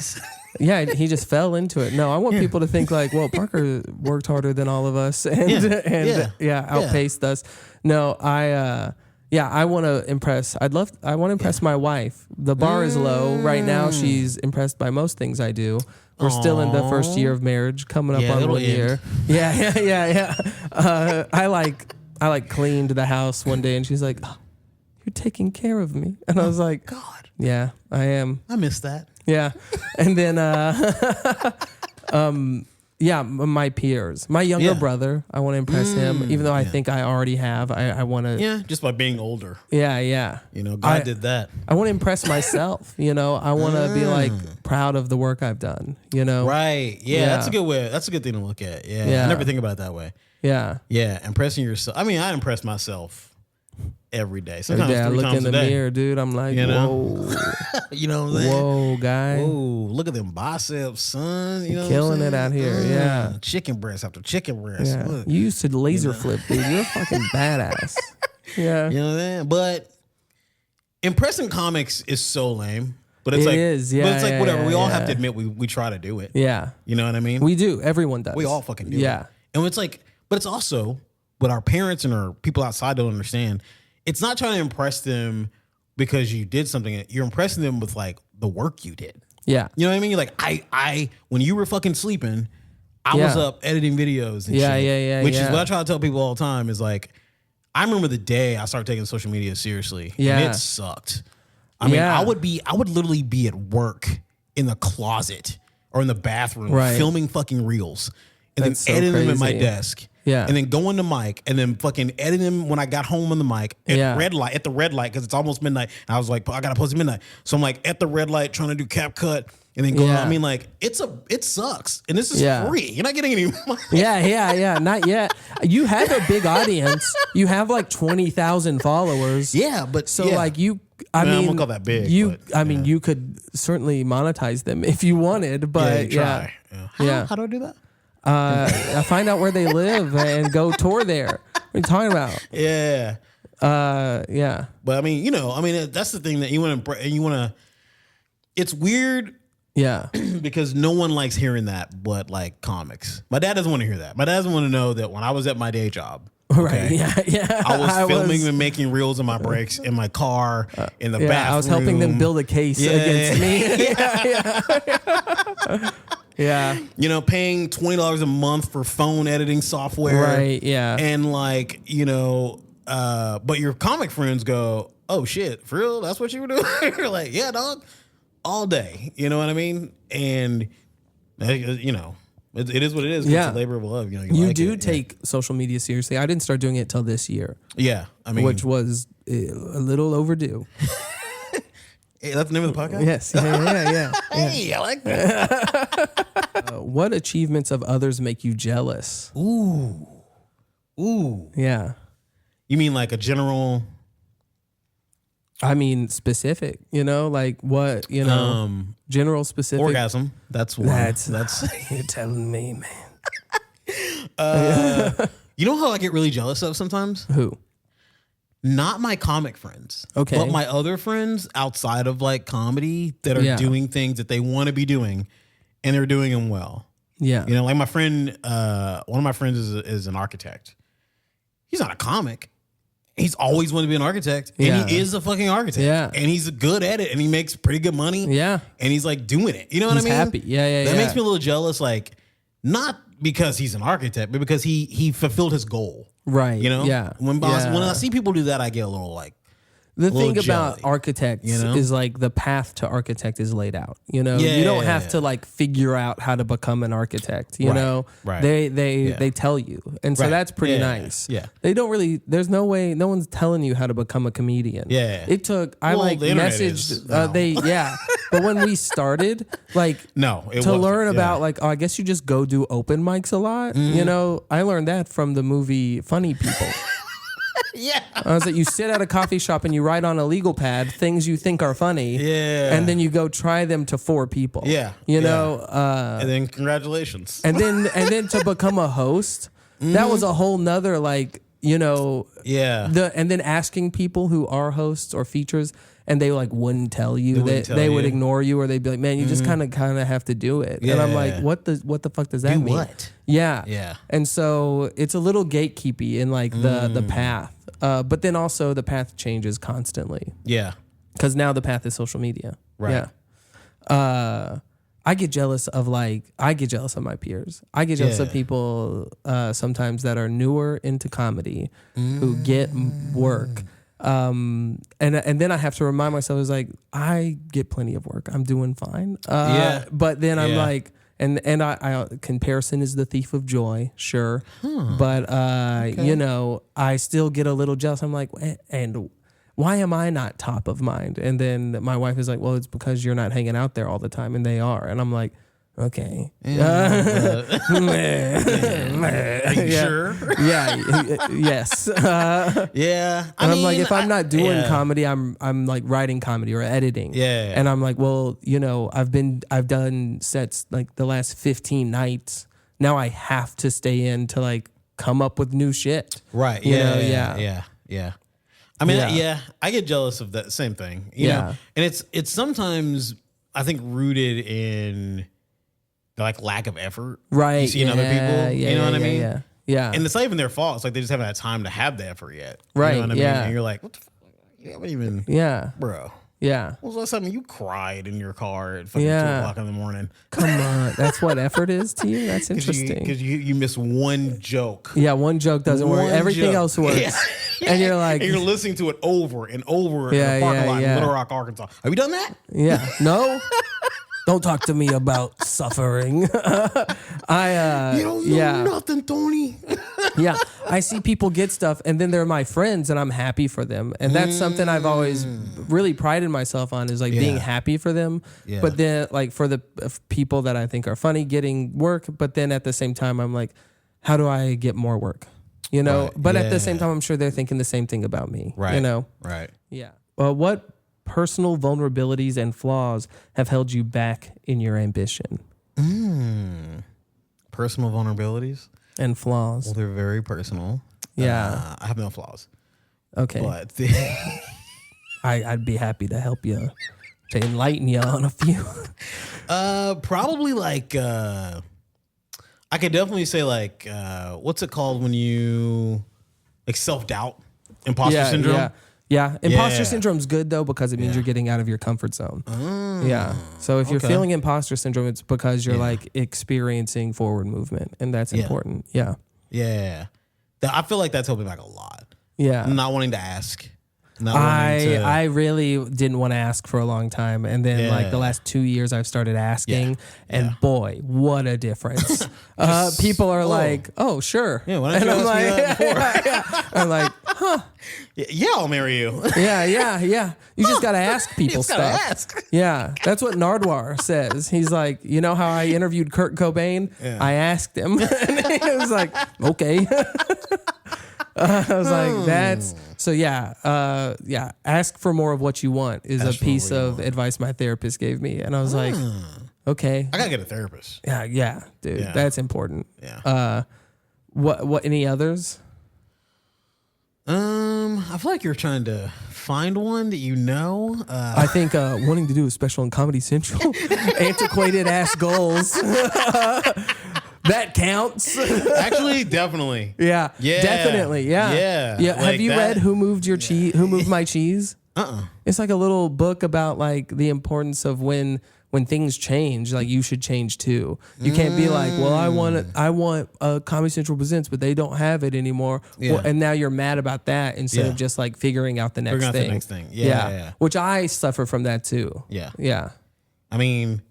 Yeah, he just fell into it. No, I want people to think like, well, Parker worked harder than all of us and outpaced us. No, I want to impress. I want to impress my wife. The bar is low right now. She's impressed by most things I do. We're still in the first year of marriage, coming up on 1 year. Yeah. I cleaned the house one day, and she's like, oh, "You're taking care of me," and I was like, "God, yeah, I am." I miss that. Yeah, and then my peers, my younger brother, I want to impress him, even though I think I already have. I want to. Yeah, just by being older. Yeah. God did that. I want to impress myself. I want to be like proud of the work I've done. Right. Yeah, that's a good way. That's a good thing to look at. Yeah. I never think about it that way. Yeah. Yeah, impressing yourself. I mean, I impress myself every day. Sometimes I look in the day. mirror, dude. I'm like, whoa. You know what I'm saying? Whoa, guy. Whoa, look at them biceps, son. Killing it out here. Yeah. Chicken breast after chicken breast. Yeah. Look. You used to laser flip, dude. You're fucking badass. Yeah. You know what I'm saying? But impressing comics is so lame. But it's it is. Yeah, but it's like whatever. Yeah, we all have to admit we try to do it. Yeah. You know what I mean? We do. Everyone does. We all fucking do. Yeah. It. And it's like, but it's also what our parents and our people outside don't understand. It's not trying to impress them because you did something. You're impressing them with like the work you did. Yeah. You know what I mean? You're like, I when you were fucking sleeping, I was up editing videos and shit. Yeah. Which is what I try to tell people all the time is like, I remember the day I started taking social media seriously. Yeah. And it sucked. I mean, I would literally be at work in the closet or in the bathroom filming fucking reels and then editing them at my desk. Yeah. And then going to mic and then fucking editing them when I got home on the mic at the red light because it's almost midnight. And I was like, I gotta post at midnight. So I'm like at the red light trying to do cap cut and then going. I mean, like it sucks. And this is free. You're not getting any money. Yeah. Not yet. You have a big audience. You have like 20,000 followers. Yeah, but so like you. I won't call that big. You could certainly monetize them if you wanted, but try. How do I do that? I find out where they live and go tour there. What are you talking about? Yeah. Yeah. But I mean, that's the thing that you want to, and you want to, it's weird Yeah. Because no one likes hearing that but like comics. My dad doesn't want to hear that. My dad doesn't want to know that when I was at my day job, right. Yeah. I was filming and making reels of my breaks in my car, in the bathroom. I was helping them build a case against me. Yeah. You know, paying $20 a month for phone editing software. Right, yeah. And like, you know, but your comic friends go, oh shit, for real? That's what you were doing? You're like, yeah, dog. All day, you know what I mean? And you know, it is what it is. Yeah, it's a labor of love. You know, you like do take social media seriously. I didn't start doing it till this year. Yeah, I mean, which was a little overdue. Hey, that's the name of the podcast. Yes, yeah. Hey, I like that. What achievements of others make you jealous? Ooh. Yeah. You mean like a general? I mean, specific, you know, like what, you know, general specific. Orgasm. That's one. That's you're telling me, man. You know how I get really jealous of sometimes? Who? Not my comic friends. Okay. But my other friends outside of like comedy that are doing things that they want to be doing and they're doing them well. Yeah. You know, like my friend, one of my friends is an architect. He's not a comic. He's always wanted to be an architect, and he is a fucking architect. Yeah, and he's good at it, and he makes pretty good money. Yeah, and he's like doing it. You know what I mean? Happy. Yeah. That makes me a little jealous. Like, not because he's an architect, but because he fulfilled his goal. Right. You know? Yeah. When I see people do that, I get a little like. The thing about architects is like the path to architect is laid out. You know, you don't have to like figure out how to become an architect. You know, they tell you, and so that's pretty nice. Yeah, they don't really. There's no way. No one's telling you how to become a comedian. Yeah, it took. I like messaged. But when we started, like, to learn about like, I guess you just go do open mics a lot. You know, I learned that from the movie Funny People. Yeah. I was like, you sit at a coffee shop and you write on a legal pad things you think are funny. Yeah. And then you go try them to 4 people. Yeah. You know? And then congratulations. And then to become a host, that was a whole nother like, you know. Yeah. And then asking people who are hosts or features and they like wouldn't tell you they would ignore you, or they'd be like, man, you just kind of have to do it. Yeah. And I'm like, what the fuck does that mean? What? Yeah. Yeah. And so it's a little gatekeepy in like the path. But then also the path changes constantly. Yeah. Because now the path is social media. Right. Yeah. I get jealous of my peers. I get jealous of people sometimes that are newer into comedy who get work. And then I have to remind myself, is like, I get plenty of work. I'm doing fine. But then I'm like, and I comparison is the thief of joy, sure. But you know, I still get a little jealous. I'm like, and why am I not top of mind? And then my wife is like, well, it's because you're not hanging out there all the time, and they are. And I'm like, okay. Are you sure? Yes. Yeah. And I'm like, if I'm not doing comedy, I'm like writing comedy or editing. Yeah. And I'm like, well, you know, I've done sets like the last 15 nights. Now I have to stay in to like come up with new shit. Right. You know? Yeah. I mean, I get jealous of that same thing. You know? And it's sometimes I think rooted in like lack of effort, right? You see in other people, you know what I mean? Yeah. And it's not even their fault. It's like they just haven't had time to have the effort yet, right? You know what I mean? And you're like, what the fuck? You haven't even, bro. Yeah. When was the last time you cried in your car at fucking 2:00 in the morning? Come on, that's what effort is to you. That's interesting. Because you miss one joke. Yeah, one joke doesn't work. Everything else works. Yeah. And you're like, and you're listening to it over and over in the parking lot in Little Rock, Arkansas. Have you done that? Yeah. No. Don't talk to me about suffering. You don't know nothing, Tony. Yeah, I see people get stuff, and then they're my friends, and I'm happy for them, and that's something I've always really prided myself on, is like being happy for them. Yeah. But then, like for the people that I think are funny, getting work, but then at the same time, I'm like, how do I get more work? You know. Right. But at the same time, I'm sure they're thinking the same thing about me. Right. You know. Right. Yeah. Well, what personal vulnerabilities and flaws have held you back in your ambition? Personal vulnerabilities and flaws. Well, they're very personal. Yeah. I have no flaws. Okay. But I'd be happy to help you to enlighten you on a few. Probably like I could definitely say like what's it called when you like self-doubt, imposter syndrome. Yeah, imposter syndrome's good though because it means you're getting out of your comfort zone. Yeah. So if you're feeling imposter syndrome, it's because you're like experiencing forward movement, and that's important. Yeah. Yeah. I feel like that's helping back a lot. Yeah. Not wanting to ask. I really didn't want to ask for a long time, and then like the last 2 years I've started asking, and boy, what a difference! People are like, "Oh, sure," why didn't you ask me that before? I'm like, "Huh? Yeah, I'll marry you." Yeah. You just gotta ask people stuff. Ask. Yeah, that's what Nardwuar says. He's like, you know how I interviewed Kurt Cobain? Yeah. I asked him, and he was like, "Okay." I was like, that's so ask for more of what you want is a piece of advice my therapist gave me. And I was like, okay. I gotta get a therapist. Yeah, dude. Yeah. That's important. Yeah. What any others? I feel like you're trying to find one that you know. I think wanting to do a special on Comedy Central. Antiquated ass goals. That counts. Actually, definitely. Yeah. Definitely. Yeah. Like have you read Who Moved Your Cheese? Who Moved My Cheese? It's like a little book about like the importance of when things change, like you should change too. You can't be like, well, I want Comedy Central Presents, but they don't have it anymore. Yeah. Well, and now you're mad about that instead of just like figuring out the next thing. Yeah. Which I suffer from that too. Yeah. I mean,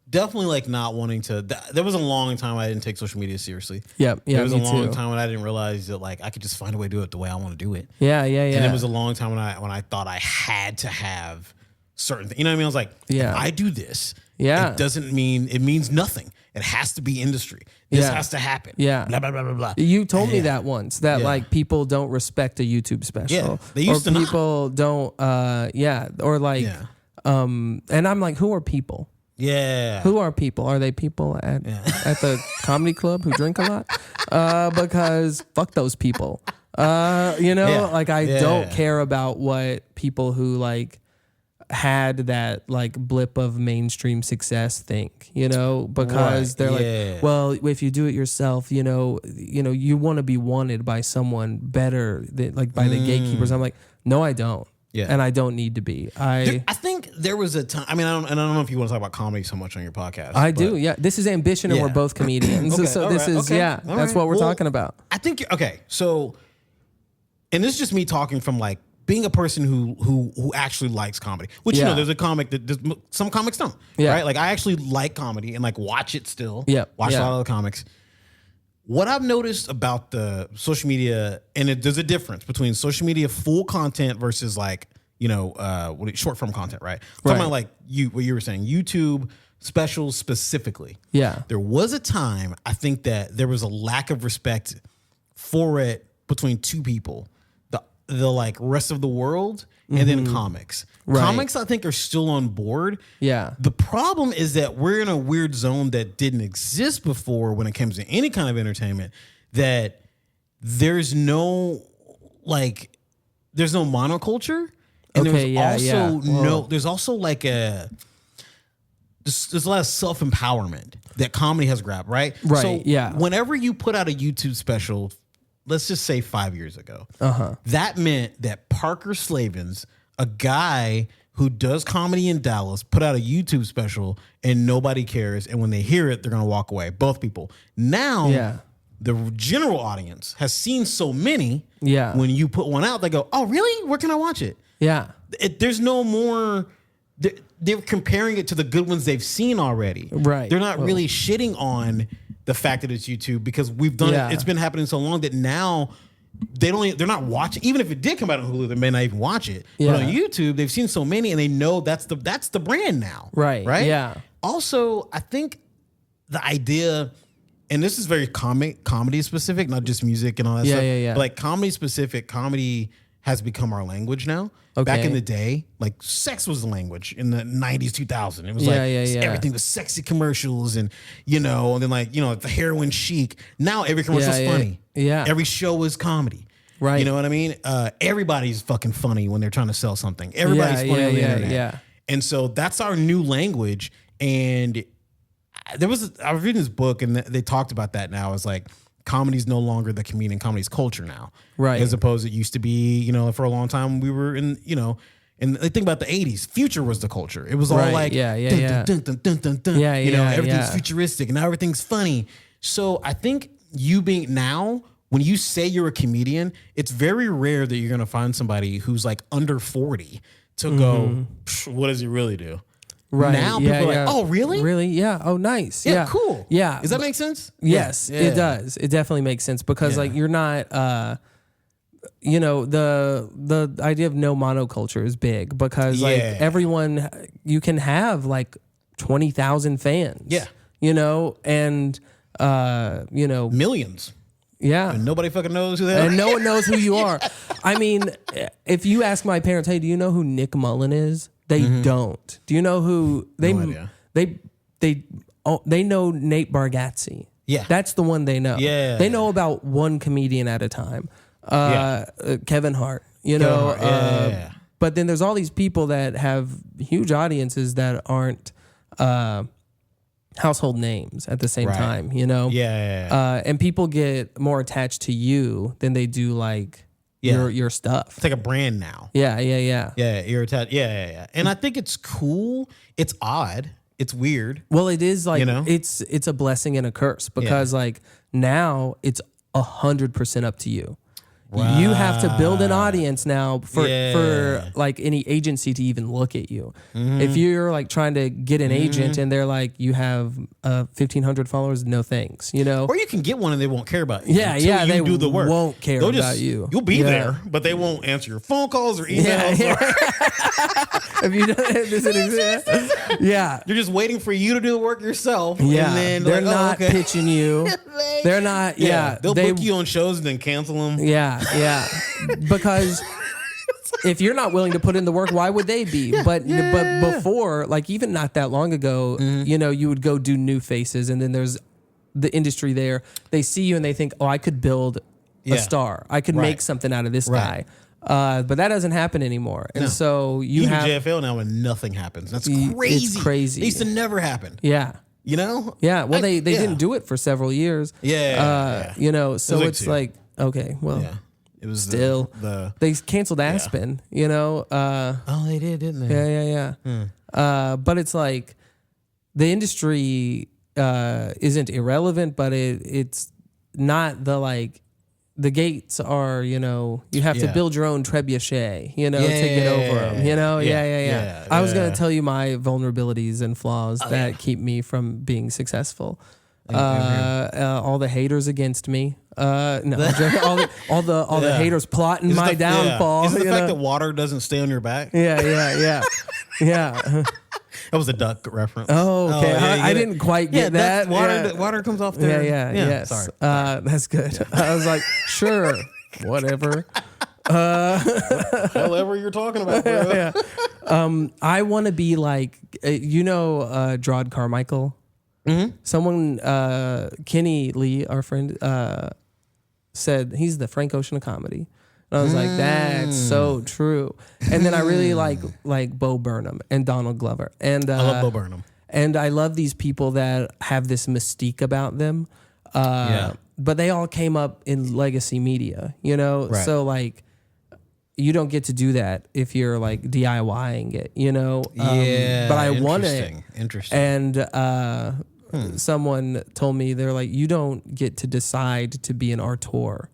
definitely like not wanting to. There was a long time I didn't take social media seriously. Yeah, there was a long time when I didn't realize that like I could just find a way to do it the way I want to do it. Yeah. And it was a long time when I thought I had to have certain things. You know what I mean? I was like, if I do this, it doesn't mean it means nothing. It has to be industry. This has to happen. Yeah. Blah blah blah blah blah. You told me that once that like people don't respect a YouTube special. Yeah, they used to people don't. Or like. Yeah. And I'm like, who are people? Yeah. Who are people? Are they people at the comedy club who drink a lot? Because fuck those people. Like I don't care about what people who like had that like blip of mainstream success think, because they're like, well, if you do it yourself, you want to be wanted by someone better than like by the gatekeepers. I'm like, no, I don't. Yeah. And I don't need to be. I think there was a time. I mean, I don't know if you want to talk about comedy so much on your podcast. I do. Yeah. This is Ambition, and we're both comedians. So this is that's what we're talking about. I think So, and this is just me talking from like being a person who actually likes comedy. Which there's a comic that some comics don't. Yeah. Right. Like I actually like comedy and like watch it still. Yeah. Watch a lot of the comics. What I've noticed about the social media, and there's a difference between social media full content versus like, short form content, right? Talking about like what you were saying, YouTube specials specifically. Yeah. There was a time, I think that there was a lack of respect for it between two people, the like rest of the world and then comics. Right. Comics, I think, are still on board. Yeah. The problem is that we're in a weird zone that didn't exist before when it comes to any kind of entertainment, that there's no monoculture. And there's also like there's a lot of self-empowerment that comedy has grabbed, right? Right. So whenever you put out a YouTube special, let's just say 5 years ago, that meant that Parker Slavens, a guy who does comedy in Dallas, put out a YouTube special and nobody cares. And when they hear it, they're going to walk away. Both people. Now, the general audience has seen so many. Yeah. When you put one out, they go, oh, really? Where can I watch it? Yeah. There's no more. They're comparing it to the good ones they've seen already. Right. They're not really shitting on the fact that it's YouTube because we've done it. It's been happening so long that now they're not watching. Even if it did come out on Hulu, they may not even watch it. Yeah. But on YouTube, they've seen so many and they know that's the brand now. Right. Right. Yeah. Also, I think the idea, and this is very comedy specific, not just music and all that stuff. Yeah. But like comedy specific, comedy has become our language now. Okay. Back in the day, like sex was the language in the 90s, 2000. It was everything was sexy commercials and then like, the heroin chic. Now every commercial is funny. Yeah. Every show is comedy. Right. You know what I mean? Everybody's fucking funny when they're trying to sell something. Everybody's funny on the internet. Yeah. And so that's our new language. And I was reading this book and they talked about that now. It's like comedy's no longer the comedian, comedy's culture now. Right. As opposed to it used to be, you know, for a long time we were in, you know, and they think about the 80s. Future was the culture. It was all like, yeah. Everything's futuristic and now everything's funny. So I think you being now, when you say you're a comedian, it's very rare that you're going to find somebody who's like under 40 to go, what does he really do? Right. Now people are like, oh, really? Really? Yeah. Oh, nice. Yeah, cool. Yeah. Does that make sense? Yes, it does. It definitely makes sense because like you're not, you know, the idea of no monoculture is big because like everyone, you can have like 20,000 fans. Yeah. You know, and, you know. Millions. Yeah. And nobody fucking knows who they are. And no one knows who you are. I mean, if you ask my parents, hey, do you know who Nick Mullen is? They don't. Do you know who they No idea. They know Nate Bargatze. Yeah. That's the one they know. Yeah. They know about one comedian at a time. Kevin Hart, you know. But then there's all these people that have huge audiences that aren't household names at the same time, you know? And people get more attached to you than they do like your stuff. It's like a brand now. Yeah. Yeah, you're attached. Yeah. And I think it's cool. It's odd. It's weird. Well, it is like, you know? it's a blessing and a curse because like now it's 100% up to you. Right. You have to build an audience now for like any agency to even look at you. If you're like trying to get an agent and they're like, you have 1,500 followers, no thanks, you know? Or you can get one and they won't care about you. They do the work. Won't care about you. You'll be there, but they won't answer your phone calls or emails. Have you done it? Does it exist? Yeah. You're just waiting for you to do the work yourself. Yeah. And then they're like, not pitching you. They're not. They'll book you on shows and then cancel them. Yeah. Because if you're not willing to put in the work, why would they be? But before, like even not that long ago, you know, you would go do new faces and then there's the industry there. They see you and they think, oh, I could build a star. I could make something out of this guy. But that doesn't happen anymore. And so you have JFL now when nothing happens. That's crazy. It's crazy. It used to never happen. Yeah. You know? Yeah. Well, they didn't do it for several years. You know, so it's like, okay, well. Yeah. It was still they canceled Aspen, you know. Oh, they did, didn't they? Yeah. But it's like the industry isn't irrelevant, but it's not the gates are, you know, you have to build your own trebuchet, you know, to get over them, you know. Yeah. I was gonna tell you my vulnerabilities and flaws that keep me from being successful. All the haters against me. No, I'm joking. all the haters plotting my downfall. Is it the fact that water doesn't stay on your back? Yeah. That was a duck reference. Oh, okay. I didn't quite get that. Water comes off there. Yes. Sorry. That's good. I was like, sure, whatever. Whatever you're talking about, bro. I want to be like, you know, Drod Carmichael. Someone, Kenny Lee, our friend, said he's the Frank Ocean of comedy. And I was like, that's so true. And then I really like Bo Burnham and Donald Glover. And I love Bo Burnham. And I love these people that have this mystique about them. But they all came up in legacy media, you know? Right. So like, you don't get to do that if you're like DIYing it, you know? But I want it. Interesting. And someone told me, they're like, you don't get to decide to be an auteur,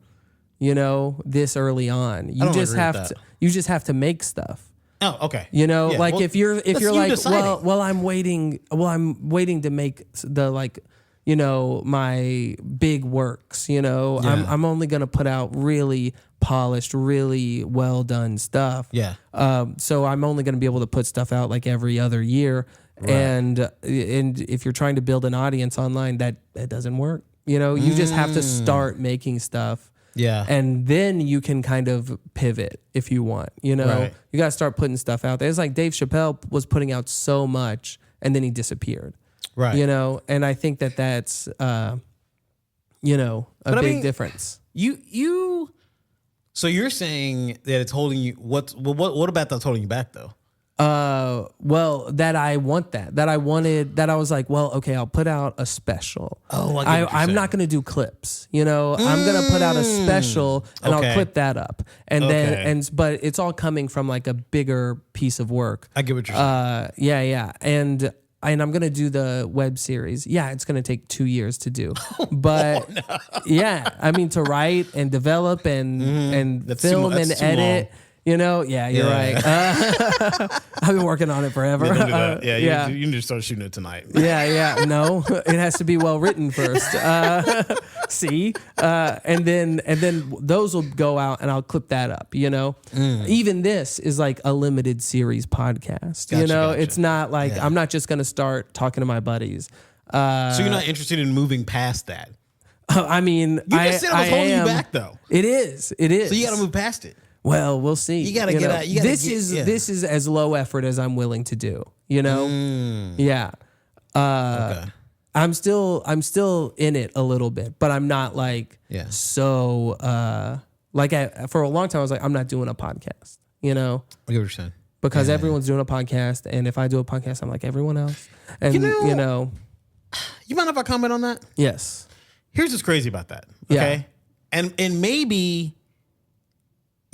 you know, this early on. You just have to make stuff. Oh, okay. You know, like if you're like, deciding. well, I'm waiting to make the like, you know, my big works, you know, I'm only going to put out really polished, really well done stuff. Yeah. So I'm only going to be able to put stuff out like every other year. Right. And if you're trying to build an audience online, that doesn't work. You know, you just have to start making stuff. Yeah. And then you can kind of pivot if you want, you know, you got to start putting stuff out there. It's like Dave Chappelle was putting out so much and then he disappeared. Right. You know, and I think that's, you know, a big difference. So you're saying that it's holding you. What about that's holding you back though? Well, that I want that I wanted, that I was like, well, okay, I'll put out a special. Oh, I'm not going to do clips, I'm going to put out a special and I'll clip that up. And then, but it's all coming from like a bigger piece of work. I get what you're saying. Yeah. And I'm going to do the web series. Yeah, it's going to take 2 years to do. But yeah, I mean, to write and develop and film and edit. You're right. I've been working on it forever. Yeah, don't do that. You need to start shooting it tonight. No, it has to be well written first. See, and then those will go out, and I'll clip that up. Even this is like a limited series podcast. Gotcha. It's not like I'm not just going to start talking to my buddies. So you're not interested in moving past that? I mean, you just said it was holding you back, though. It is. So you got to move past it. Well, we'll see. You gotta get out. This is as low effort as I'm willing to do. Yeah. Okay. I'm still in it a little bit, but I'm not like so. For a long time, I was like, I'm not doing a podcast. I get what you're saying. Because everyone's doing a podcast, and if I do a podcast, I'm like everyone else. And you mind if I comment on that? Yes. Here's what's crazy about that. Okay, and maybe.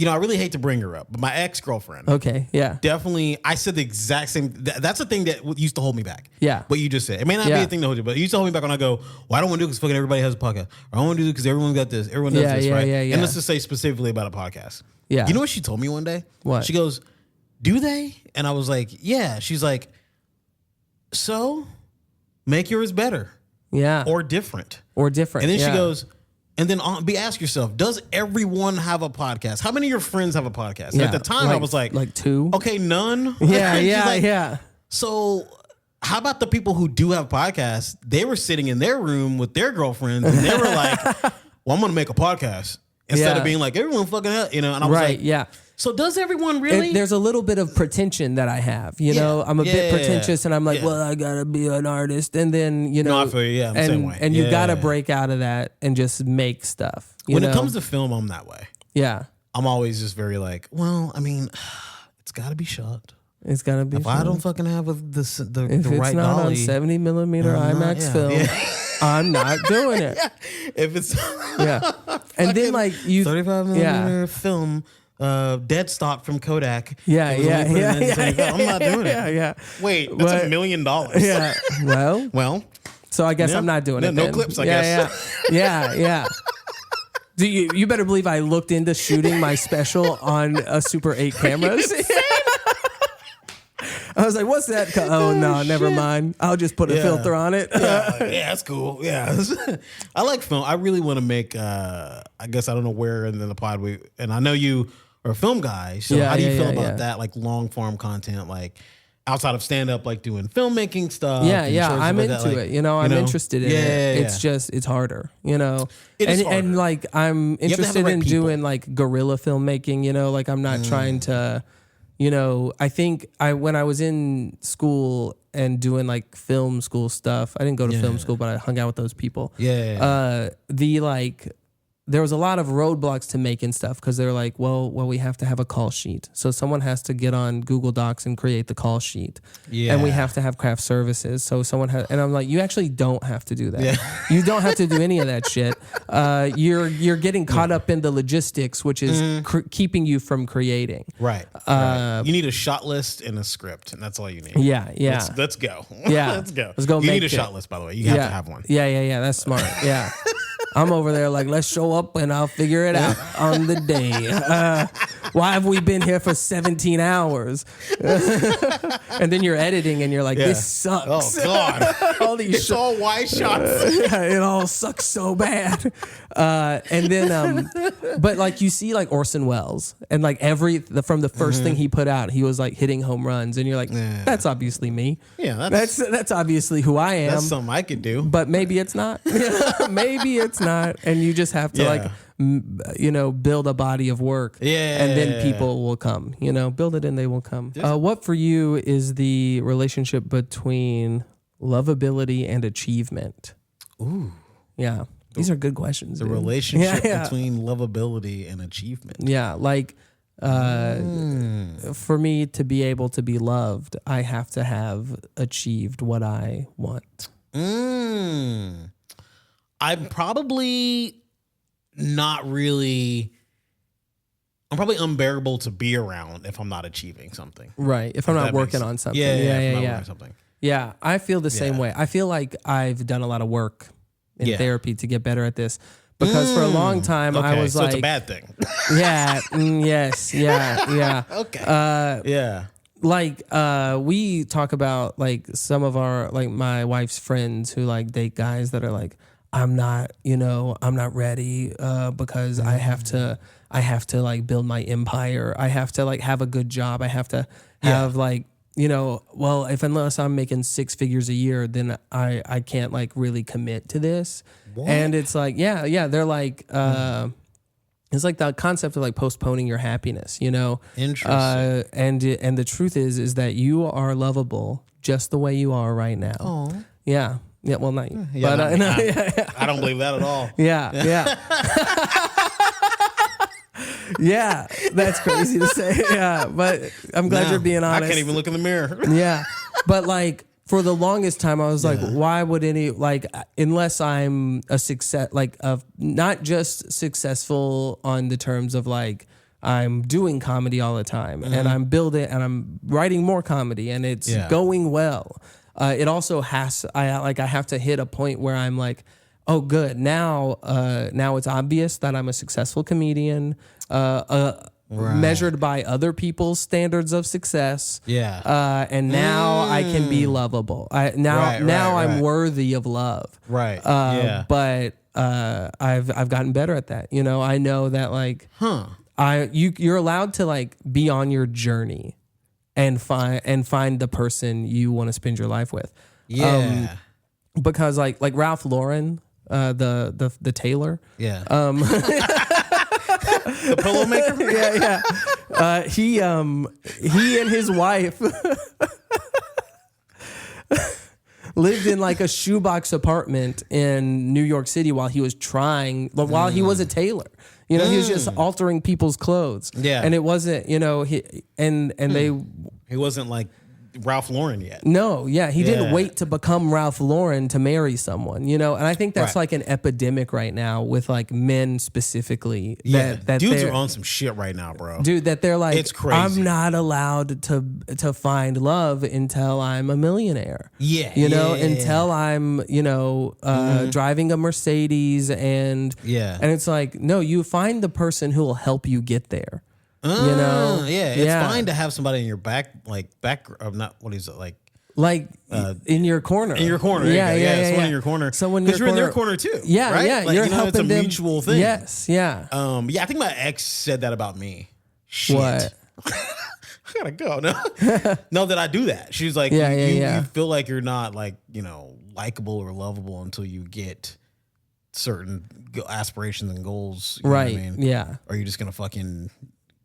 I really hate to bring her up, but my ex-girlfriend. Okay, yeah. Definitely, I said the exact same. That's the thing that used to hold me back. Yeah. What you just said. It may not be a thing to hold you, but it used to hold me back when I go, well, I don't want to do it because fucking everybody has a podcast. Or I don't want to do it because everyone got this. Everyone does this, right? Yeah. And let's just say specifically about a podcast. Yeah. You know what she told me one day? What? She goes, do they? And I was like, yeah. She's like, so make yours better. Yeah. Or different. And then she goes, and then ask yourself, does everyone have a podcast? How many of your friends have a podcast? And at the time, I was like 2. Okay, none. Yeah. So how about the people who do have podcasts? They were sitting in their room with their girlfriends, and they were like, well, I'm going to make a podcast. Instead of being like, everyone fucking hell, and I was like, so does everyone really? There's a little bit of pretension that I have, I'm a bit pretentious, and I'm like, well, I gotta be an artist, and then No, I feel you. I'm the same way. And you gotta break out of that and just make stuff. When it comes to film, I'm that way. Yeah, I'm always just very like, well, I mean, it's gotta be shot. It's gotta be. If I don't fucking have the right if it's not dolly, on 70mm IMAX film, I'm not doing it. If it's and then like you 35mm film. Dead stop from Kodak. Yeah. I'm not doing it. Yeah. Wait, that's $1 million. Yeah. Well. So I guess I'm not doing it. No clips, I guess. Yeah. Do you better believe I looked into shooting my special on a Super 8 cameras. I was like, what's that? Oh, no, never mind. I'll just put a filter on it. That's cool. Yeah. I like film. I really want to make, I guess I don't know where in the pod and I know you are a film guy. So how do you feel about that? Like long form content, like outside of stand up, like doing filmmaking stuff. Yeah. I'm into it. I'm interested in it. It's just, it's harder, It is harder. And like, I'm interested in doing like guerrilla filmmaking, like I'm not trying to, I think when I was in school and doing like film school stuff, I didn't go to film school, but I hung out with those people. There was a lot of roadblocks to making stuff because they were like, well, we have to have a call sheet. So someone has to get on Google Docs and create the call sheet. Yeah. And we have to have craft services. So someone has, and I'm like, you actually don't have to do that. Yeah. You don't have to do any of that shit. You're getting caught up in the logistics, which is keeping you from creating. Right. You need a shot list and a script, and that's all you need. Yeah. Let's go. Yeah. Let's go. Let's go. You need a shot list, by the way. You have to have one. Yeah. That's smart. Yeah. I'm over there like, let's show up and I'll figure it out on the day. Why have we been here for 17 hours? And then you're editing and you're like, this sucks. Oh, God. All these it's all wide shots. It all sucks so bad. And then, but like you see like Orson Welles and like from the first thing he put out, he was like hitting home runs. And you're like, that's obviously me. Yeah. That's obviously who I am. That's something I could do. But maybe it's not. Maybe it's not, and you just have to build a body of work, and then people will come. Build it and they will come. What for you is the relationship between lovability and achievement? Ooh, yeah. These are good questions. The relationship between lovability and achievement. Yeah, like for me to be able to be loved, I have to have achieved what I want. I'm probably not really. I'm probably unbearable to be around if I'm not achieving something. Right. If I'm not working on something. Yeah. Yeah, I feel the same way. I feel like I've done a lot of work in therapy to get better at this. Because for a long time, I was like... it's a bad thing. Yeah. Yes. Yeah. Okay. Like, we talk about, like, some of our, like, my wife's friends who, like, date guys that are like, I'm not ready because I have to like build my empire. I have to like have a good job. I have to have like, well, unless I'm making 6 figures a year, then I can't like really commit to this. What? And it's like, they're like, it's like the concept of like postponing your happiness, Interesting. And the truth is that you are lovable just the way you are right now. Oh. Yeah. Yeah, well, not you. Yeah, but, I don't believe that at all. Yeah. Yeah, that's crazy to say. Yeah, but I'm glad you're being honest. I can't even look in the mirror. Yeah, but like for the longest time, I was like, why would unless I'm a success, like not just successful on the terms of like I'm doing comedy all the time and I'm building and I'm writing more comedy and it's going well. It also has, I have to hit a point where I'm like, oh, good. Now it's obvious that I'm a successful comedian, measured by other people's standards of success. Yeah. And now I can be lovable. I'm worthy of love. Right. But I've gotten better at that. I know that like, you're allowed to like be on your journey and find the person you want to spend your life with. Yeah. Because like Ralph Lauren, the tailor. Yeah. The pillow maker? Yeah. He and his wife lived in like a shoebox apartment in New York City while he was he was a tailor. He was just altering people's clothes. Yeah. And it wasn't, he wasn't like Ralph Lauren yet. No, he didn't wait to become Ralph Lauren to marry someone, and I think that's like an epidemic right now with like men specifically. That dudes are on some shit right now, bro. Dude, that they're like, it's crazy. I'm not allowed to find love until I'm a millionaire. Until I'm, driving a Mercedes and it's like, no, you find the person who will help you get there. It's fine to have somebody in your back not what is it like in your corner. In your corner, someone in your corner. Because you're in their corner too. Yeah, right? yeah. You're helping it's a them. mutual thing. Yes, yeah. I think my ex said that about me. Shit. What? I gotta go. No, that I do that. She's like, you feel like you're not like likable or lovable until you get certain aspirations and goals. You know what I mean? Yeah. Or you're just gonna fucking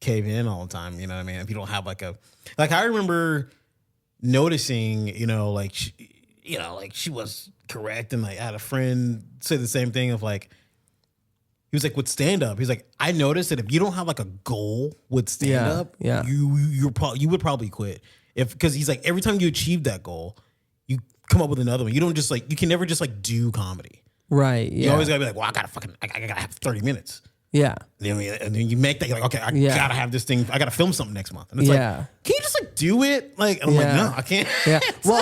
cave in all the time, you know what I mean? If you don't have I remember noticing, she was correct, and like I had a friend say the same thing of like, he was like with stand up, he's like, I noticed that if you don't have like a goal with stand up, you would probably quit. Because he's like, every time you achieve that goal, you come up with another one. You don't just like, you can never just like do comedy. Right. You always gotta be like, well, I gotta have 30 minutes. Yeah. And then you make that, you're like, okay, I gotta have this thing. I gotta film something next month. And it's like, can you just like do it? Like, I'm like, no, I can't. Yeah. Well,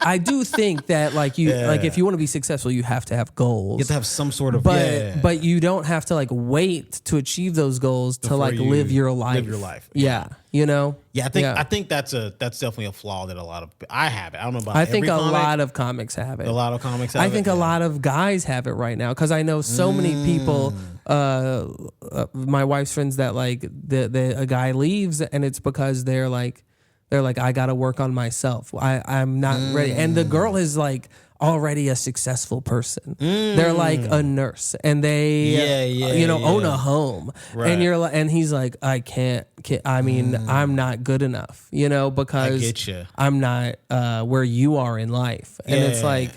I do think that like if you want to be successful, you have to have goals. You have to have some sort of, but you don't have to like wait to achieve those goals to like live your life. Live your life. Yeah. Yeah, I think that's definitely a flaw that a lot of I have it. I don't know about. I think a lot of comics have it. A lot of comics have it. I think a lot of guys have it right now because I know so many people. My wife's friends that like a guy leaves and it's because they're like I gotta work on myself. I'm not ready, and the girl is like already a successful person. They're like a nurse and they own a home, and he's like, I can't. I mean, I'm not good enough, because I'm not where you are in life, and it's like,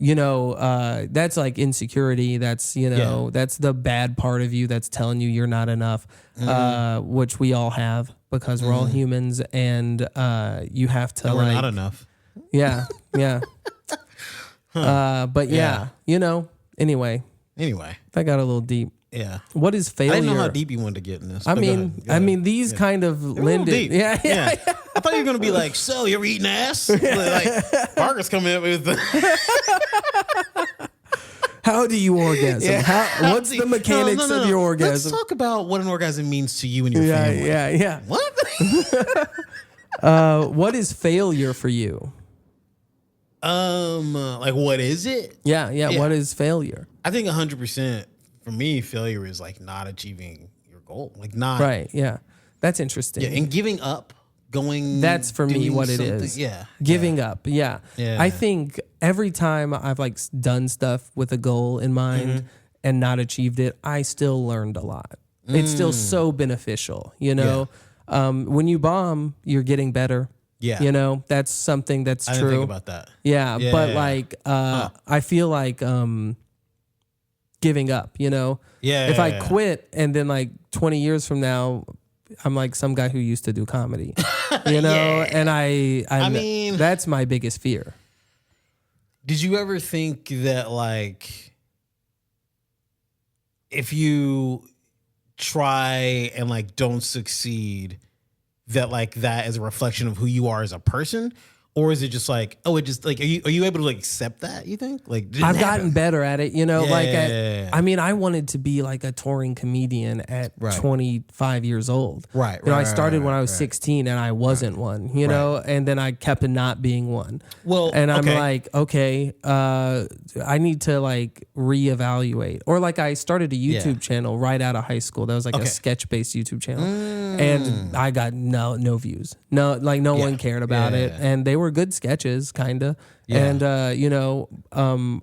that's like insecurity. That's, that's the bad part of you that's telling you you're not enough, which we all have because we're all humans, and you have to we're not enough. Yeah. Yeah. But anyway, that got a little deep. Yeah. What is failure? I didn't know how deep you wanted to get in this. Go ahead. These kind of lended. Yeah. I thought you were going to be like, so you're eating ass? Like, Parker's coming up with how do you orgasm? Yeah. What's the mechanics of your orgasm? Let's talk about what an orgasm means to you and your family. Yeah. What? What is failure for you? Like, what is it? Yeah. What is failure? I think 100% for me, failure is like not achieving your goal. Like not. Right. Yeah. That's interesting. Yeah. And giving up, that's for me what it is. Yeah. Giving up. Yeah. I think every time I've like done stuff with a goal in mind and not achieved it, I still learned a lot. It's still so beneficial. When you bomb, you're getting better. Yeah. That's something that's true. I didn't think about that. Yeah. Like, I feel like, giving up, if I quit and then like 20 years from now, I'm like some guy who used to do comedy, and I mean, that's my biggest fear. Did you ever think that like, if you try and like don't succeed, that like that is a reflection of who you are as a person? Or is it just like, it just like, are you able to like accept that, you think? Like, I've gotten better at it, I mean, I wanted to be like a touring comedian at 25 years old. Right. I started when I was 16 and I wasn't one, and then I kept not being one. Well, and I'm like, okay, I need to like reevaluate. Or like I started a YouTube channel right out of high school. That was like a sketch-based YouTube channel. And I got no views. No one cared about it. And they were good sketches, kind of. Yeah. And,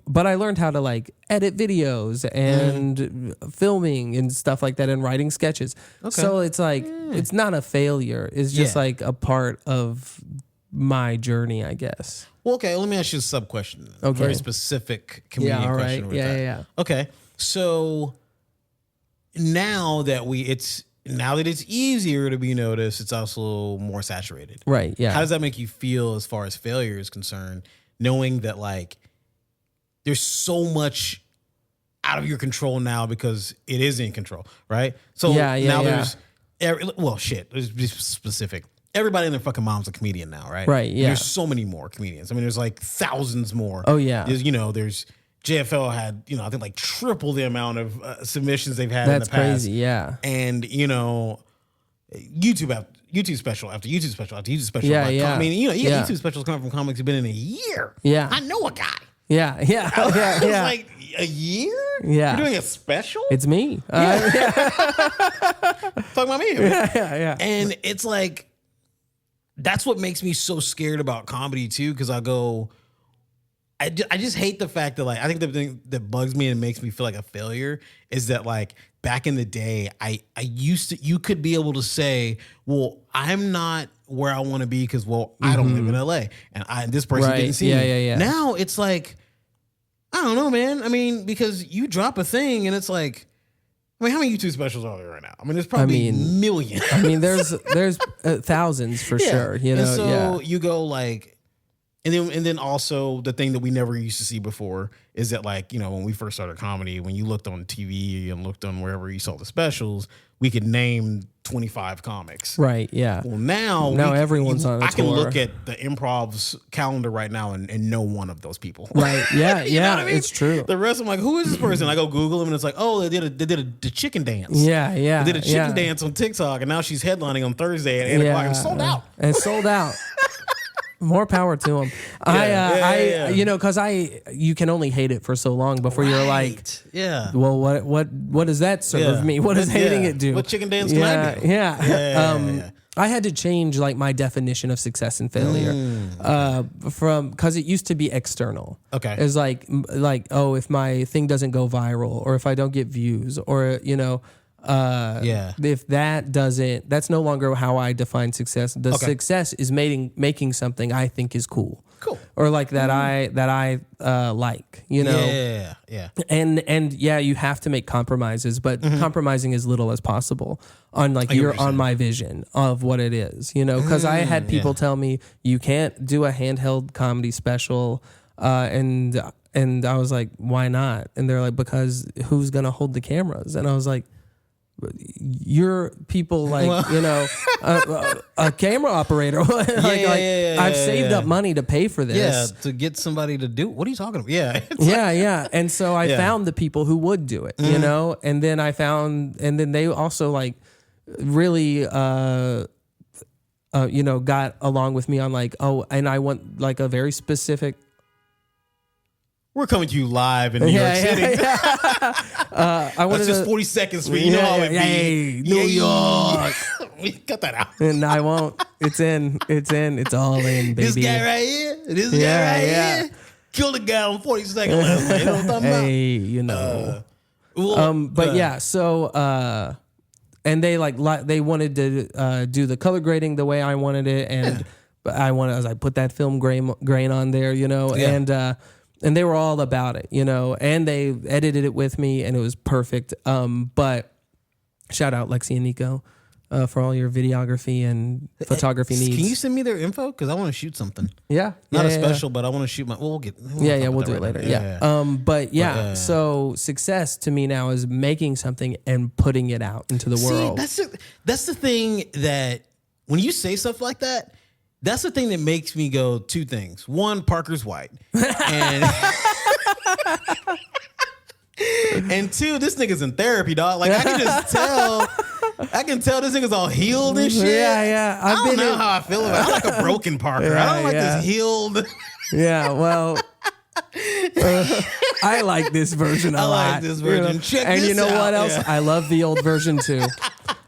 but I learned how to like edit videos and filming and stuff like that and writing sketches. Okay. So it's like, it's not a failure. It's just like a part of my journey, I guess. Well, okay, let me ask you a sub question. Okay. Very specific comedian question. Right. Yeah. Okay. So now that it's easier to be noticed, it's also more saturated. Right, yeah. How does that make you feel as far as failure is concerned, knowing that like there's so much out of your control now because it is in control, right? So there's let's be specific. Everybody and their fucking mom's a comedian now, right? Right, yeah. There's so many more comedians. I mean, there's like thousands more. Oh, yeah. There's JFL had, I think like triple the amount of submissions they've had in the past. That's crazy, yeah. And, YouTube special after YouTube special after YouTube special. Yeah, yeah. I mean, you got YouTube specials coming from comics who've been in a year. Yeah. I know a guy. Yeah. I was like, a year? Yeah. You're doing a special? It's me. Talking about me. Yeah. And it's like, that's what makes me so scared about comedy too, because I just hate the fact that like, I think the thing that bugs me and makes me feel like a failure is that like back in the day, you could be able to say, well, I'm not where I want to be because, I don't live in LA and this person didn't see me. Yeah. Now it's like, I don't know, man. I mean, because you drop a thing and it's like, I mean, how many YouTube specials are there right now? I mean, there's probably millions. I mean, there's thousands for sure. And so you go like, and then also the thing that we never used to see before is that like, when we first started comedy, when you looked on TV and looked on wherever you saw the specials, we could name 25 comics. Right. Yeah. Well, now everyone's on a tour. I can look at the Improv's calendar right now and know one of those people. Right. Yeah. Yeah. I mean? It's true. The rest, I'm like, who is this person? I go Google them and it's like, oh, they did the chicken dance. Yeah. Yeah. They did a chicken dance on TikTok and now she's headlining on Thursday at 8 o'clock and sold out. And sold out. More power to him. Because you can only hate it for so long before you're like, well, what does that serve me? What does hating it do? What chicken dance can I do? Yeah. I had to change like my definition of success and failure because it used to be external. Okay. It's like, oh, if my thing doesn't go viral or if I don't get views or, if that doesn't, that's no longer how I define success. The success is making something I think is cool. Cool. Or like that I like, you know? Yeah. And yeah, you have to make compromises, but compromising as little as possible on like on my vision of what it is, you know? Because I had people tell me you can't do a handheld comedy special, and I was like, why not? And they're like, because who's gonna hold the cameras? And I was like, you're people like, you know, a camera operator. I've saved up money to pay for this. Yeah, to get somebody to do. What are you talking about? Yeah. Yeah. And so I found the people who would do it, you know, and then they also like really, you know, got along with me on like, oh, and I want like a very specific. We're coming to you live in New York City. I wanted That's just 40 seconds for you. You know how it be. Hey, New York. We cut that out. And I won't. It's in. It's all in, baby. This guy right here. This guy right here. Killed a guy on 42nd last night. You know what I'm talking about? Hey, you know. But yeah, so and they they wanted to do the color grading the way I wanted it, and but I put that film grain on there, you know, and they were all about it, you know, and they edited it with me and it was perfect. But shout out Lexi and Nico for all your videography and photography needs. Can you send me their info? Because I want to shoot something. Yeah. Not a special, but I want to shoot my, we'll do it later. Yeah. So success to me now is making something and putting it out into the world. That's the thing that when you say stuff like that, that's the thing that makes me go two things. One, Parker's white. And and two, this nigga's in therapy, dog. Like I can tell this nigga's all healed and shit. Yeah. I don't know how I feel about it. I like a broken Parker. I don't like this healed. Yeah, well, I like this version a lot. I like this version. You know? Check and this you know out. what else? Yeah. I love the old version too.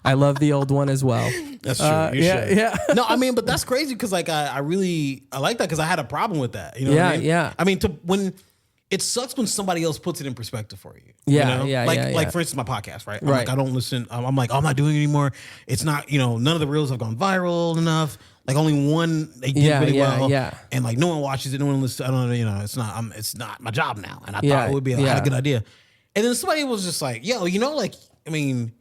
I love the old one as well. That's true. You should. Yeah. No, I mean, but that's crazy because like I like that because I had a problem with that. You know what I mean? Yeah. I mean, when it sucks when somebody else puts it in perspective for you. Yeah, you know? Like for instance, my podcast, right? I'm like, I don't listen. I'm like, oh, I'm not doing it anymore. It's not, you know, none of the reels have gone viral enough. Like only one they did really well. Yeah. And like no one watches it, no one listens. I don't know, you know, it's not my job now. And I thought it would be a good idea. And then somebody was just like, yo, you know, like, I mean,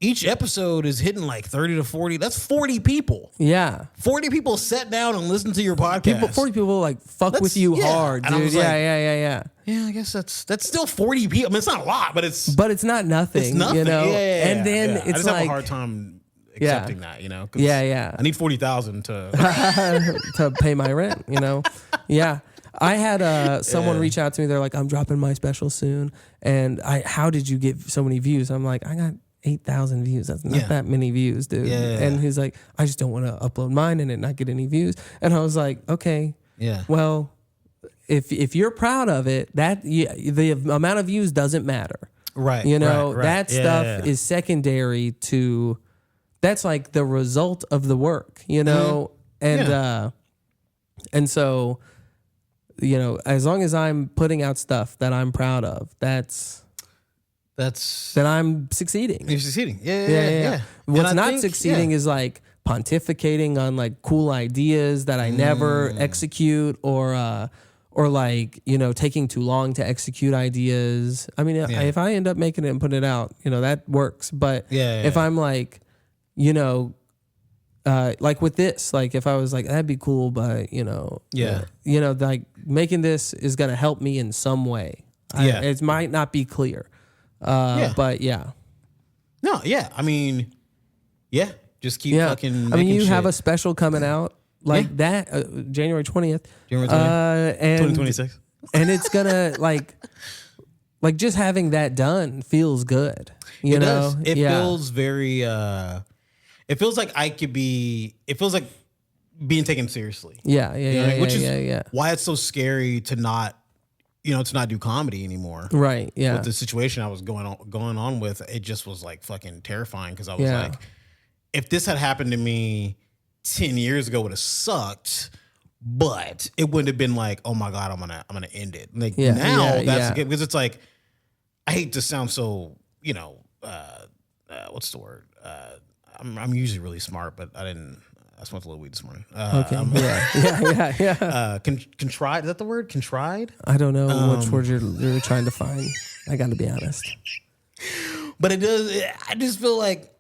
each episode is hitting like 30 to 40. That's 40 people. Yeah. 40 people sat down and listened to your podcast. 40 people like fuck with you hard, and dude. Yeah. Yeah, I guess that's still 40 people. I mean, it's not a lot, but it's not nothing. It's nothing. You know? And then it's I just like have a hard time accepting that, you know? Yeah. I need 40,000 to to pay my rent, you know? Yeah. I had someone reach out to me. They're like, I'm dropping my special soon. And how did you get so many views? I'm like, I got 8,000 views. That's not that many views, dude. Yeah. And he's like, I just don't want to upload mine and it not get any views. And I was like, okay, well, if you're proud of it, the amount of views doesn't matter. Right. You know, right. that stuff is secondary to, that's like the result of the work, you know? And so, you know, as long as I'm putting out stuff that I'm proud of, then I'm succeeding. You're succeeding. Yeah. What's not succeeding is like pontificating on like cool ideas that I never execute or like, you know, taking too long to execute ideas. I mean, if I end up making it and putting it out, you know, that works. But if I'm like, you know, like with this, like if I was like, that'd be cool, but you know, like making this is going to help me in some way. It might not be clear. But no, I mean, just keep fucking. I mean, you shit. have a special coming out like that, January 20th, and 2026, and it's gonna like just having that done feels good. You know, it feels very. It feels like it feels like being taken seriously. Which is why it's so scary to not do comedy anymore. Right. Yeah. With the situation I was going on with, it just was like fucking terrifying because I was like, if this had happened to me 10 years ago, it would have sucked, but it wouldn't have been like, oh my God, I'm gonna end it. Like now that's good because it's like, I hate to sound so, you know, what's the word? I'm usually really smart, but I didn't. I smoked a little weed this morning. Contrite, is that the word? Contrite? I don't know which word you're trying to find. I got to be honest. But it does. I just feel like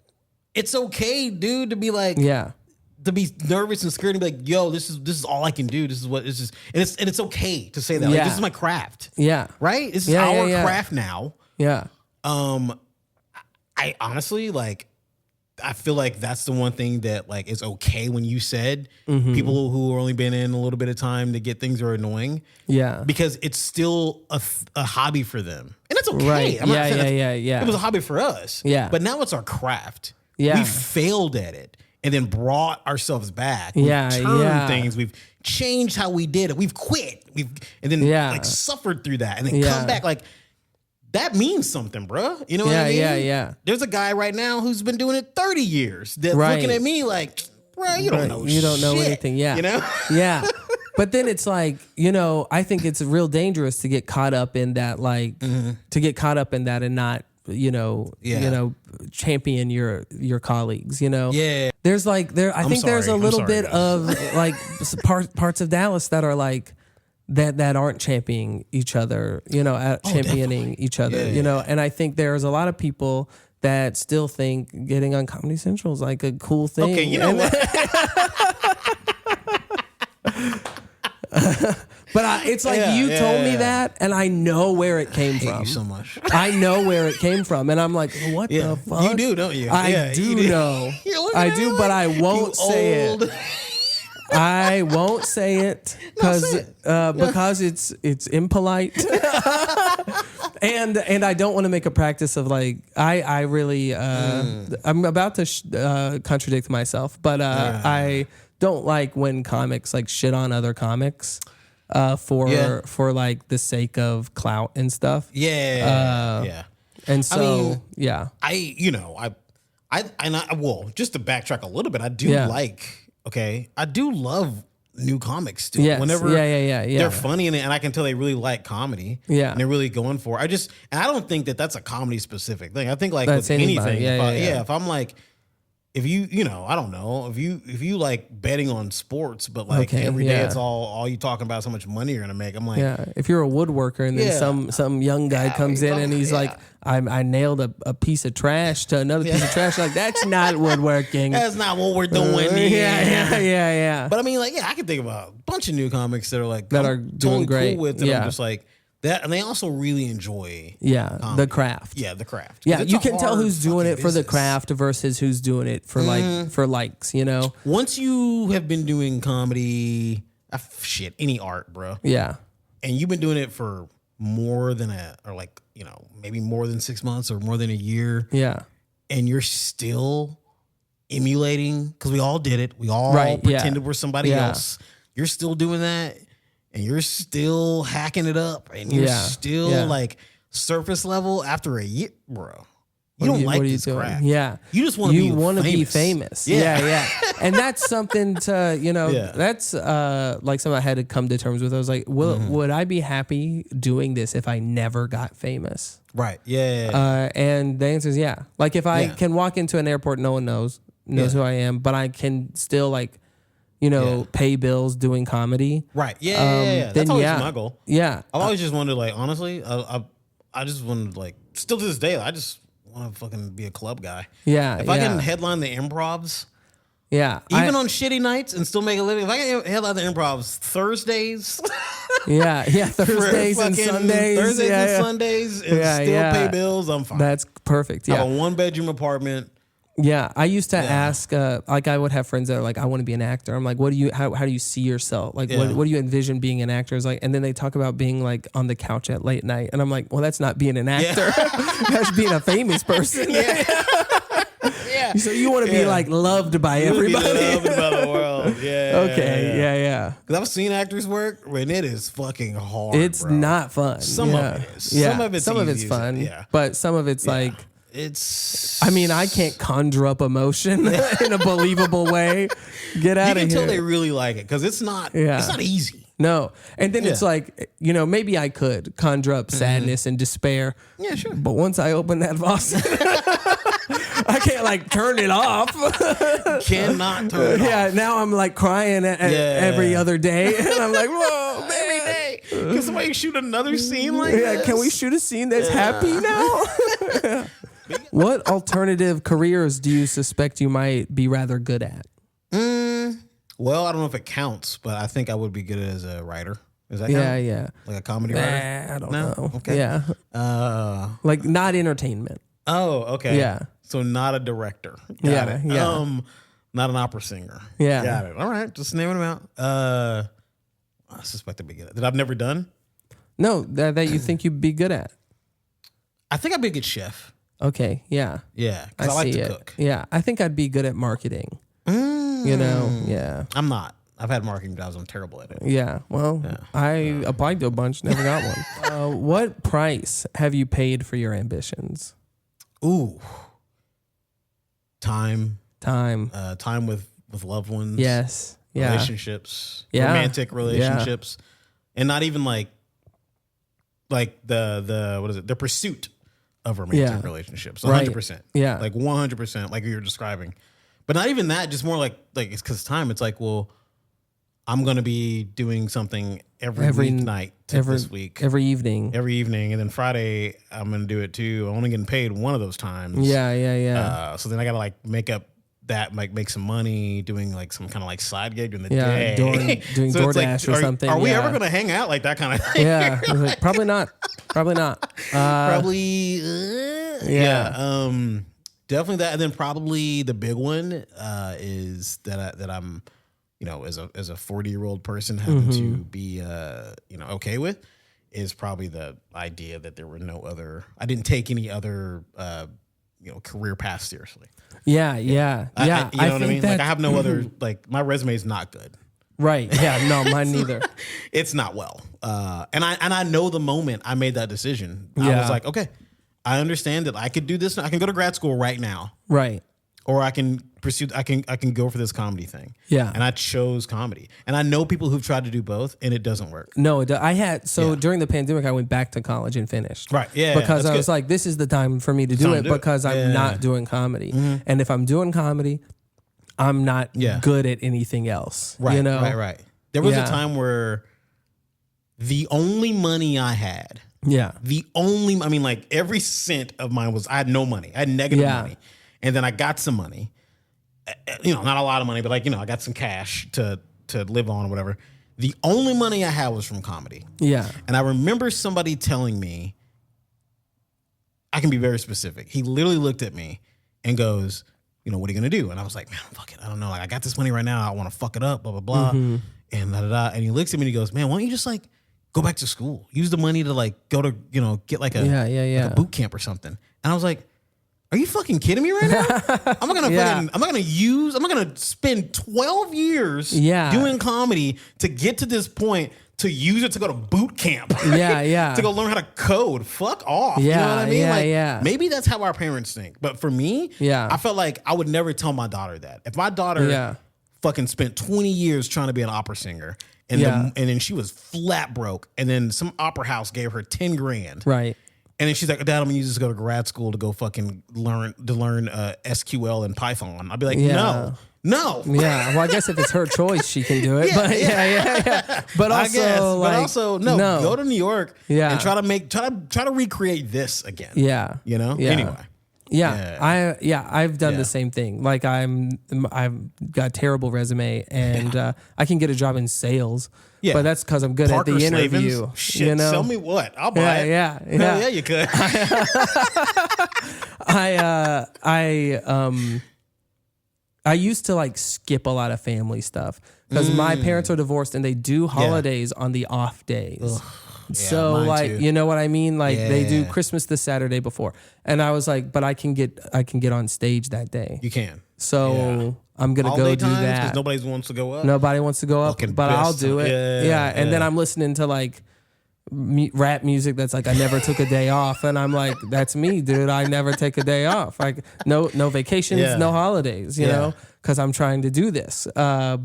it's okay, dude, to be like, to be nervous and scared and be like, yo, this is all I can do. This is what this is, and it's okay to say that. Like, this is my craft. Yeah. Right. This is our craft now. Yeah. I honestly like. I feel like that's the one thing that like is okay when you said people who are only been in a little bit of time to get things are annoying. Yeah. Because it's still a hobby for them. And that's okay. Right. Yeah. It was a hobby for us. Yeah. But now it's our craft. Yeah. We failed at it and then brought ourselves back. We've turned things. We've changed how we did it. We've quit. And then like suffered through that and then come back like, that means something, bro. You know what I mean? Yeah. There's a guy right now who's been doing it 30 years that's looking at me like, bro, you don't know shit. You don't know anything. Yeah. You know? Yeah. But then it's like, I think it's real dangerous to get caught up in that, like, to get caught up in that and not, champion your colleagues, Yeah. There's like, I think there's a little bit of like parts of Dallas that are like, that aren't championing each other, championing each other, and I think there's a lot of people that still think getting on Comedy Central is like a cool thing. Okay, you know what? But it's like you told me that, and I know where it came from. You so much. I know where it came from, and I'm like, what the fuck? You do, don't you? I do know. I do, but I won't say it. I won't say it because it's impolite, and I don't want to make a practice of like I really I'm about to contradict myself, but I don't like when comics like shit on other comics for like the sake of clout and stuff. And so well, just to backtrack a little bit, I do like. Okay, I do love new comics still. Yes. Whenever they're funny and I can tell they really like comedy. Yeah, and they're really going for it. I don't think that's a comedy specific thing. I think like with anything, if I'm like, if you I don't know, if you like betting on sports, but like every day it's all you talking about is how much money you're gonna make. I'm like, if you're a woodworker and then some young guy comes in and he's like, I nailed a piece of trash to another piece of trash. Like, that's not woodworking. That's not what we're doing. Yeah. But I mean, like, I can think about a bunch of new comics that are like that are doing great. Cool with, and I'm just like that, and they also really enjoy the craft. Yeah, the craft. Yeah, you can tell who's doing it for the craft versus who's doing it for like for likes. Once you have been doing comedy, any art, bro. Yeah, and you've been doing it for more than maybe more than 6 months or more than a year. Yeah. And you're still emulating, because we all did it. We all pretended we're somebody else. You're still doing that, and you're still hacking it up, and you're still like surface level after a year, bro. You don't like this crap. Yeah. You just want to be famous. Yeah. And that's something to, that's like something I had to come to terms with. I was like, would I be happy doing this if I never got famous? Right. Yeah. And the answer is yeah. Like if I can walk into an airport, no one knows who I am, but I can still like, pay bills doing comedy. Right. Yeah. That's always my goal. Yeah. I've always just wanted, like, honestly, I just wanted, like, still to this day, I just want to fucking be a club guy. Yeah. If I can headline the improvs. Yeah. Even on shitty nights and still make a living. If I can headline the improvs Thursdays. Thursdays and Sundays. Thursdays and Sundays and still pay bills, I'm fine. That's perfect. I have a 1-bedroom apartment. Yeah, I used to ask, like I would have friends that are like, I want to be an actor. I'm like, how do you see yourself? Like, what do you envision being an actor? It's like, and then they talk about being like on the couch at late night. And I'm like, well, that's not being an actor. That's being a famous person. So you want to be like loved by everybody. Loved by the world. Yeah. Because I've seen actors work, and it is fucking hard. It's not fun. Some of it is. Some of it's fun. But some of it's like, I mean, I can't conjure up emotion in a believable way. Get out of here. You can tell they really like it because it's not easy. No. And then it's like, maybe I could conjure up sadness and despair. Yeah, sure. But once I open that faucet, I can't like turn it off. Cannot turn it off. Yeah, now I'm like crying every other day, and I'm like, whoa, every day. Can somebody shoot another scene like this? Can we shoot a scene that's happy now? What alternative careers do you suspect you might be rather good at? Well, I don't know if it counts, but I think I would be good as a writer. Is that yeah. Like a comedy writer? I don't know. Okay. Yeah. Like not entertainment. Oh, okay. Yeah. So not a director. Got it. Yeah. Not an opera singer. Yeah. Got it. All right. Just naming them out. I suspect I'd be good at that I've never done. No, that you think you'd be good at. I think I'd be a good chef. Okay. Yeah. Yeah. Because I like to cook. Yeah. I think I'd be good at marketing. You know? Yeah. I'm not. I've had marketing jobs. I'm terrible at it. Yeah. Well, I applied to a bunch, never got one. What price have you paid for your ambitions? Ooh. Time. Time with loved ones. Yes. Yeah. Relationships. Yeah. Romantic relationships. And not even like the what is it? The pursuit of romantic relationships. 100%. Yeah. Like 100%, like you were describing. But not even that, just more like it's because time. It's like, well, I'm going to be doing something every night this week. Every evening. And then Friday, I'm going to do it too. I'm only getting paid one of those times. Yeah. So then I got to like make up that, like make some money doing like some kind of like side gig in the day. Doing so DoorDash or something. Are we ever going to hang out like that kind of thing? Yeah. Like, probably not. Definitely that. And then probably the big one is that I'm, as a 40-year-old person having to be, okay with is probably the idea that there were I didn't take any other, career path seriously. Yeah. You know what I mean? Like I have no other, like my resume is not good. Right. Yeah. No, mine neither. It's not well. And I know the moment I made that decision, I was like, okay, I understand that I could do this. I can go to grad school right now. Right. Or I can pursue. I can go for this comedy thing. Yeah, and I chose comedy. And I know people who've tried to do both, and it doesn't work. No, during the pandemic, I went back to college and finished. Right. Yeah. Because I was like, this is the time for me to do it because I'm not doing comedy, and if I'm doing comedy, I'm not good at anything else. Right. You know. Right. There was a time where the only money I had. Yeah. Like every cent of mine I had no money. I had negative money. And then I got some money, not a lot of money, but I got some cash to live on or whatever. The only money I had was from comedy. Yeah. And I remember somebody telling me, I can be very specific. He literally looked at me and goes, what are you going to do? And I was like, man, fuck it. I don't know. Like I got this money right now. I want to fuck it up, blah, blah, blah. And da-da-da. And he looks at me and he goes, man, why don't you just like go back to school? Use the money to like go to, get like a, like a boot camp or something. And I was like, are you fucking kidding me right now? I'm not gonna spend 12 years doing comedy to get to this point to use it to go to boot camp. To go learn how to code. Fuck off. You know what I mean? Maybe that's how our parents think. But for me, I felt like I would never tell my daughter that. If my daughter fucking spent 20 years trying to be an opera singer and then she was flat broke and then some opera house gave her 10 grand. Right. And then she's like, Dad, I'm going to use this to go to grad school to go fucking learn SQL and Python. I'd be like, no. Yeah. Well, I guess if it's her choice, she can do it. But also, go to New York and try to recreate this again. Yeah. Anyway. I've done the same thing. Like I've got a terrible resume and I can get a job in sales. Yeah. But that's because I'm good at the interview. Slavens? Shit, sell me what? I'll buy it. Yeah, you could. I used to like skip a lot of family stuff because my parents are divorced and they do holidays on the off days. Ugh. So like, too. You know what I mean? Like they do Christmas the Saturday before. And I was like, but I can get on stage that day. You can. So I'm going to go do that. Because nobody wants to go up. Nobody wants to go up, but I'll do it. And then I'm listening to like rap music that's like, I never took a day off. And I'm like, that's me, dude. I never take a day off. Like no vacations, no holidays, you know, because I'm trying to do this. And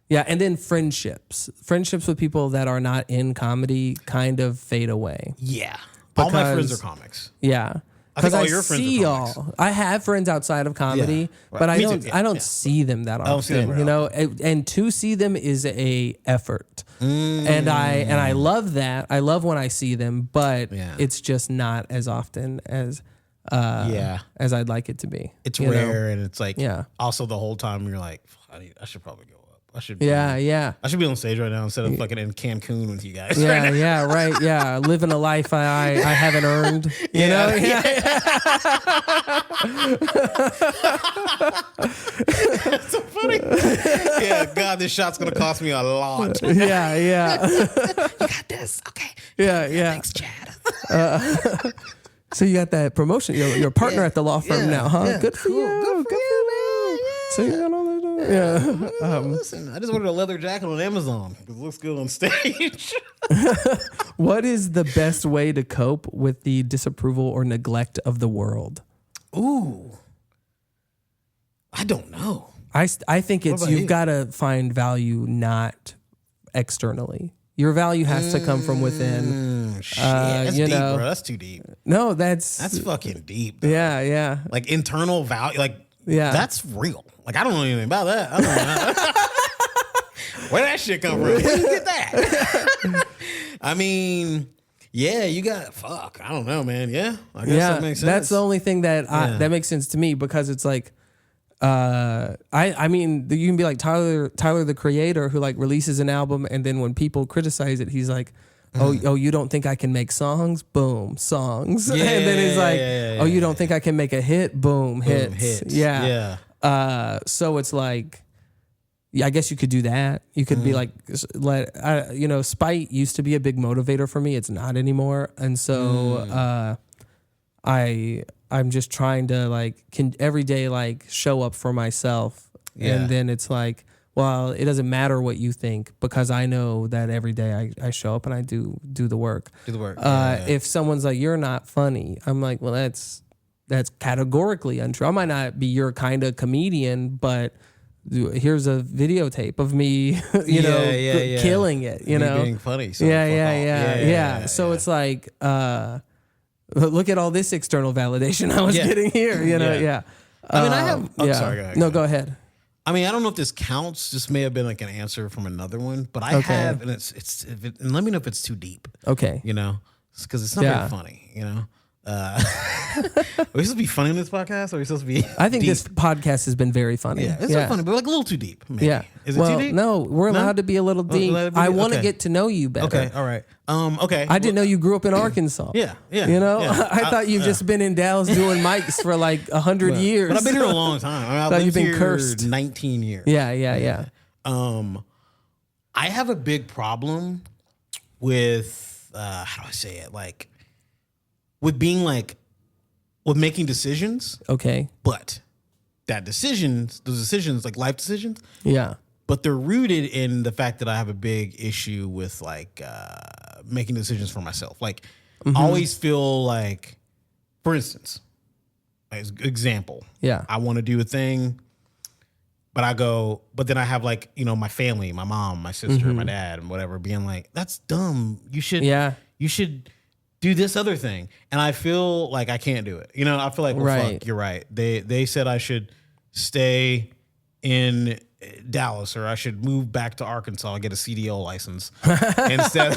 then friendships with people that are not in comedy kind of fade away. Yeah. All my friends are comics. Yeah. Because I see y'all. I have friends outside of comedy, but I don't see them that often. You know, and to see them is a effort. And I love that. I love when I see them, but it's just not as often as I'd like it to be. It's rare, and it's like also the whole time you're like, I should probably go up. I should be on stage right now instead of fucking in Cancun with you guys. Right. Living a life I haven't earned. You know? That's so funny. God, this shot's gonna cost me a lot. You got this. Okay. Thanks, Chad. So you got that promotion. You're a partner at the law firm now, huh? Yeah. Good for you. Good for you, man. So you got all that. Listen, I just ordered a leather jacket on Amazon. It looks good on stage. What is the best way to cope with the disapproval or neglect of the world? Ooh, I don't know. I think it's you've got to find value not externally. Your value has to come from within. Shit, that's deep, bro. That's too deep. No, that's fucking deep. Bro. Yeah. Like internal value, that's real. Like I don't know anything about that. I don't know. Where that shit come from? Where you get that? I mean, you got I don't know, man. Yeah, I guess that makes sense. That's the only thing that that makes sense to me because it's like. I mean, you can be like Tyler the Creator who like releases an album and then when people criticize it, he's like, oh, you don't think I can make songs? Boom, songs. And then he's like, you don't think I can make a hit? Boom, hits. Yeah. So it's like, I guess you could do that. You could be like, spite used to be a big motivator for me. It's not anymore. And so, I'm just trying to every day show up for myself. And then it's like, well, it doesn't matter what you think because I know that every day I show up and I do the work. If someone's like, you're not funny, I'm like, well, that's categorically untrue. I might not be your kind of comedian, but here's a videotape of me, killing it, being funny. So So it's like, look at all this external validation I was getting here, I mean, I have. Sorry, go ahead. No, go ahead. I mean, I don't know if this counts. This may have been like an answer from another one, but I have, and and let me know if it's too deep. Okay, because it's not very funny. Are we supposed to be funny in this podcast? Or are we supposed to be? I think deep? this podcast has been very funny. Yeah, it's funny, but like a little too deep. Maybe. Yeah, is it too deep? No, we're allowed to be a little deep. I want to get to know you better. Okay, all right. Okay. I didn't know you grew up in Arkansas. Yeah. I thought you've just been in Dallas doing mics for like 100 years. But I've been here a long time. I thought you've been cursed. 19 years. Yeah. I have a big problem with how do I say it? With being with making decisions. Okay. But those decisions, like life decisions. Yeah. But they're rooted in the fact that I have a big issue with making decisions for myself. I always feel like, for instance, as example, I want to do a thing, but then I have my family, my mom, my sister, my dad, and whatever, being like, that's dumb. You should do this other thing. And I feel like I can't do it. I feel like, fuck, you're right. They said I should stay in Dallas or I should move back to Arkansas and get a CDL license instead.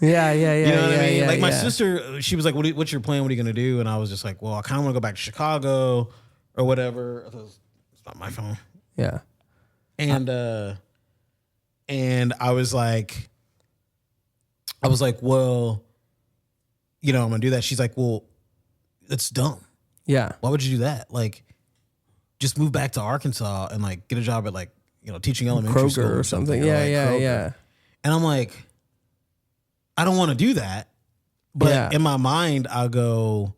Yeah. You know what I mean? My sister, she was like, what's your plan? What are you going to do? And I was just like, well, I kind of want to go back to Chicago or whatever. It's not my phone. Yeah. And I was like, well, I'm going to do that. She's like, well, that's dumb. Yeah. Why would you do that? Just move back to Arkansas and get a job at teaching elementary Kroger school or something. Kroger. Yeah. And I'm like, I don't want to do that. But in my mind, I'll go,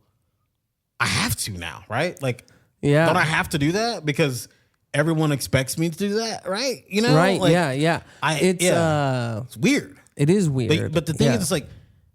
I have to now, right? Don't I have to do that? Because everyone expects me to do that, right? Right, yeah. It's weird. It is weird. But the thing is,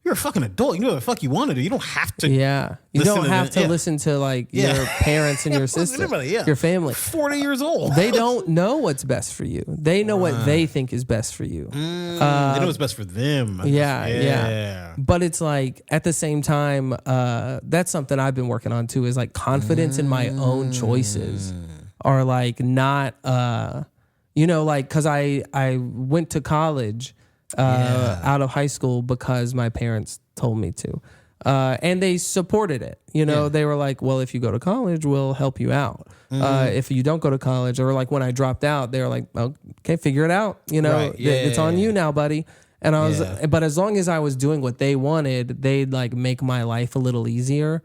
you're a fucking adult. You know what the fuck you want to do. You don't have to. Yeah. You don't have to listen to like your parents and your sister, your family. 40 years old. They don't know what's best for you. They know what they think is best for you. They know what's best for them. Yeah. But it's like at the same time, that's something I've been working on too, is like confidence in my own choices are like not, like, cause I went to college out of high school because my parents told me to. And they supported it. They were like, well, if you go to college, we'll help you out. If you don't go to college, or like when I dropped out, they were like, okay, figure it out. It's on you now, buddy. And I was, but as long as I was doing what they wanted, they'd like make my life a little easier.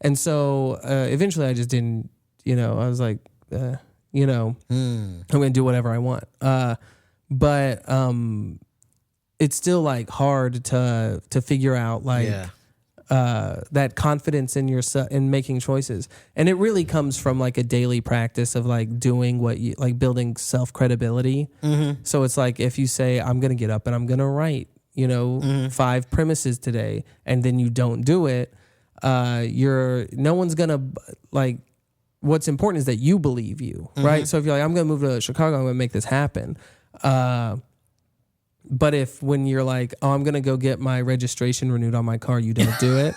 And so eventually I just didn't, I was like, I'm going to do whatever I want. But it's still like hard to figure out like that confidence in yourself in making choices. And it really comes from like a daily practice of like doing what you like, building self-credibility. So it's like if you say, I'm going to get up and I'm going to write, 5 premises today, and then you don't do it, no one's going to like, what's important is that you believe you, right? So if you're like, I'm going to move to Chicago, I'm going to make this happen. But if when you're like, oh, I'm going to go get my registration renewed on my car, you don't do it,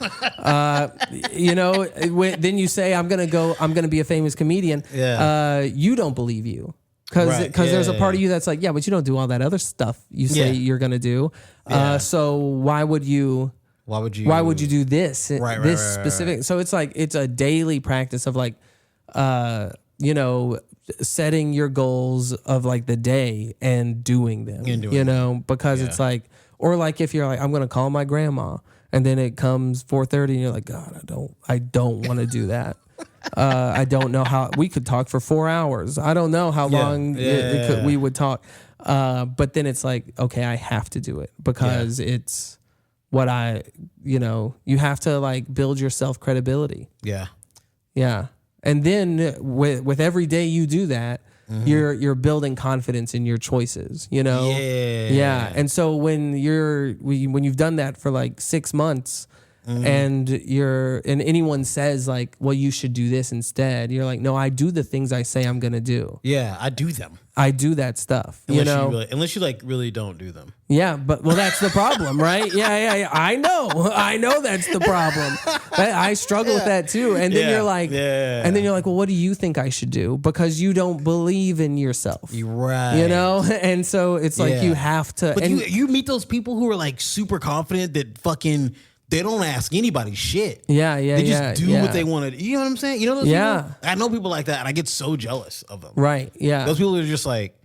then you say, I'm going to be a famous comedian. You don't believe you. Because there's a part of you that's like, yeah, but you don't do all that other stuff you say you're going to do. So why would you do this? Specific. So it's like, it's a daily practice of like, setting your goals of like the day and doing them, because it's like, or like if you're like, I'm going to call my grandma, and then it comes 4:30 and you're like, God, I don't want to do that. I don't know how we could talk for 4 hours. I don't know how long we would talk. But then it's like, okay, I have to do it because it's what you have to like build your self-credibility. Yeah. And then with every day you do that, you're building confidence in your choices, And so when you've done that for like 6 months, and anyone says like, well, you should do this instead, you're like, no, I do the things I say I'm gonna do. Yeah, I do them. I do that stuff. Unless you like really don't do them. Yeah, but that's the problem, right? Yeah. I know that's the problem. I struggle with that too. And then you're like, well, what do you think I should do? Because you don't believe in yourself. You're right. And so it's like you have to. But you meet those people who are like super confident that fucking. They don't ask anybody shit. Yeah. They just do what they want to do. You know what I'm saying? You know those people? I know people like that, and I get so jealous of them. Right, yeah. Those people are just like,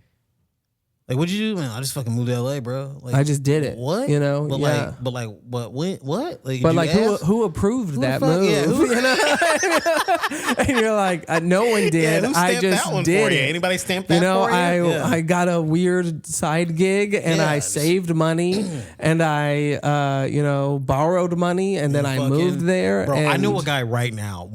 what'd you do? Man, I just fucking moved to LA, bro. Like, I just did it. What? But what? Like, but like, who approved that move? And you're like, no one did. I just did it. Anybody stamped that for you? I got a weird side gig, and I saved money, and I, borrowed money, and then I moved there. Bro, I know a guy right now.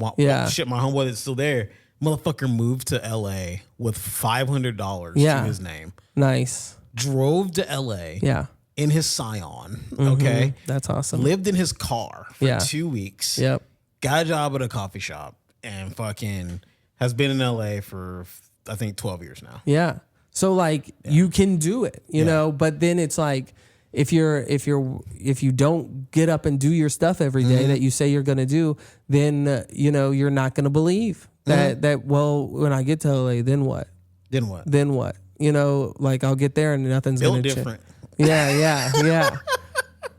Shit, my homeboy is still there. Motherfucker moved to LA with $500 to his name. Nice. Drove to LA. Yeah. In his Scion. Okay. That's awesome. Lived in his car for 2 weeks. Yep. Got a job at a coffee shop and fucking has been in LA for I think 12 years now. Yeah. So like you can do it, you know, but then it's like if you don't get up and do your stuff every day that you say you're going to do, then you're not going to believe that well, when I get to LA, then what? Then what? Like I'll get there and nothing's going to change. Yeah.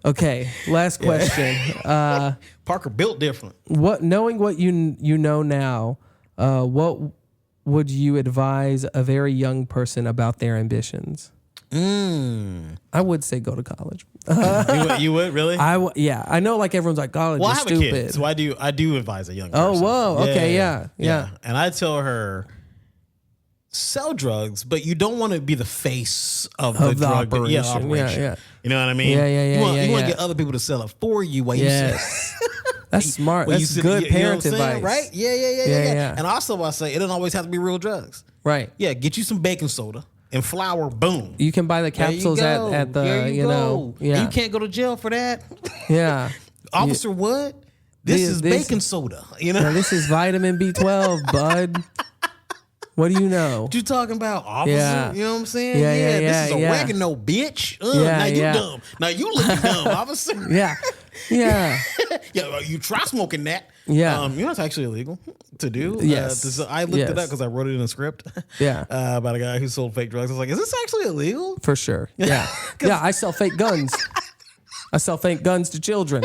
Okay, last question. Parker built different. Knowing what you know now, what would you advise a very young person about their ambitions? I would say go to college. You would really? I know like everyone's like college is stupid. I have a kid, so I do advise a young person. Oh, whoa. Okay, yeah. And I tell her, sell drugs, but you don't want to be the face of the drug operation. Yeah. You know what I mean? Yeah. You want to get other people to sell it for you while you sit. That's smart. That's good parent advice. Right? Yeah. And also I say it doesn't always have to be real drugs. Right. Yeah, get you some baking soda and flour. Boom. You can buy the capsules at the, you know. Yeah. And you can't go to jail for that. Yeah. Officer, what? This is baking soda. You know, this is vitamin B12, bud. What do you know? What you talking about, officer? Yeah. You know what I'm saying? Yeah, this is oregano, bitch. Now you dumb. Now you looking dumb, officer. Yeah. Yeah. Yeah, you try smoking that. Yeah. You know it's actually illegal to do. Yes. I looked it up because I wrote it in a script. Yeah. About a guy who sold fake drugs. I was like, is this actually illegal? For sure. Yeah. Yeah, I sell fake guns. I sell fake guns to children.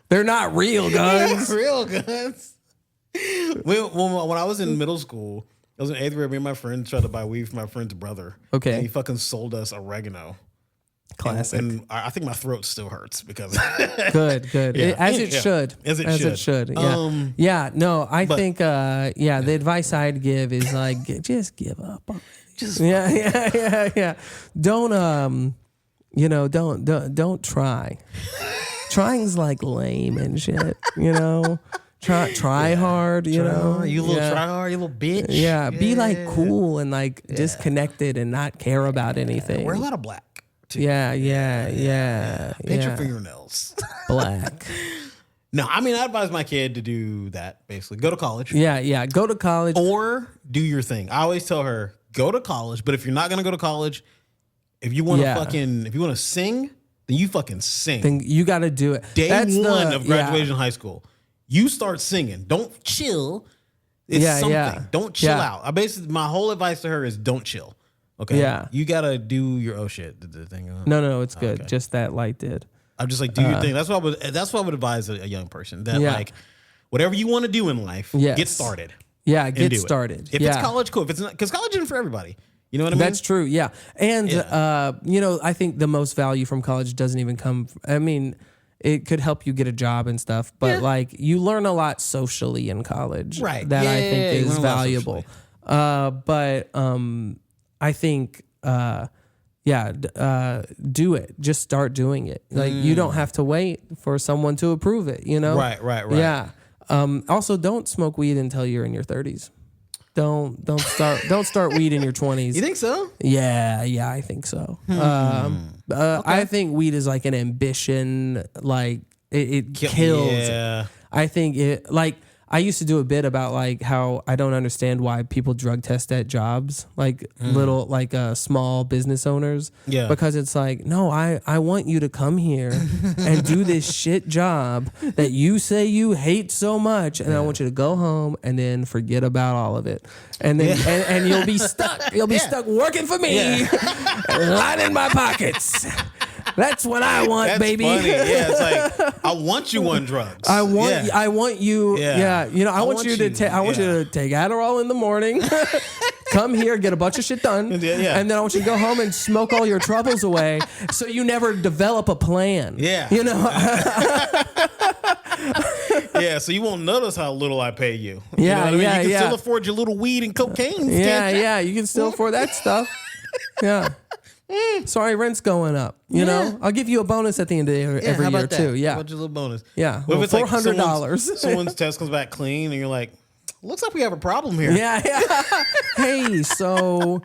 They're not real guns. Yeah, real guns. When I was in middle school, I was in 8th grade. Me and my friend tried to buy weed from my friend's brother. Okay. And he fucking sold us oregano. Classic. And I think my throat still hurts because. Good. Yeah. As it should. As it should. Yeah. No, I think. The advice I'd give is like, just give up. Yeah. Don't don't try. Trying's like lame and shit. You know. Try hard, you know. You little try hard, you little bitch. Yeah, be like cool and like disconnected and not care about anything. Wear a lot of black. Too. Yeah. Paint your fingernails black. No, I mean I advise my kid to do that. Basically, go to college. Yeah, go to college or do your thing. I always tell her go to college, but if you're not gonna go to college, if you want to sing, then you fucking sing. Then you got to do it. Day one of graduation high school. You start singing. Don't chill. It's something. Yeah. Don't chill out. My whole advice to her is don't chill. Okay. Yeah. You gotta do your the thing. No, it's good. Okay. Just that light did. I'm just like do your thing. That's what I would advise a young person. That like whatever you want to do in life, get started. Yeah, get started. If it's college, cool. If it's not, because college isn't for everybody. You know what I mean? That's true. Yeah, and I think the most value from college doesn't even come. It could help you get a job and stuff, but like you learn a lot socially in college, right? That I think is valuable. I think, do it. Just start doing it. Like you don't have to wait for someone to approve it. You know, right. Yeah. Also, don't smoke weed until you're in your 30s. Don't start weed in your 20s. You think so? Yeah, I think so. Okay. I think weed is like an ambition. Like it kills. Yeah. I think it like I used to do a bit about like how I don't understand why people drug test at jobs, like little like small business owners. Yeah. Because it's like, no, I want you to come here and do this shit job that you say you hate so much, and I want you to go home and then forget about all of it. And then and you'll be stuck. You'll be stuck working for me, lining my pockets. That's what I want, That's baby. Funny. Yeah, it's like I want you on drugs. I want you. Yeah. You know, I want you to take Adderall in the morning. Come here, get a bunch of shit done, and then I want you to go home and smoke all your troubles away, so you never develop a plan. Yeah, you know. Yeah, so you won't notice how little I pay you. Yeah, you can still afford your little weed and cocaine. Yeah, you can still afford that stuff. Yeah. Sorry, rent's going up. You know, I'll give you a bonus at the end of every year too. Yeah, what's your little bonus? Yeah, well, if it's $400. Someone's test comes back clean, and you're like, looks like we have a problem here. Yeah. Hey, so.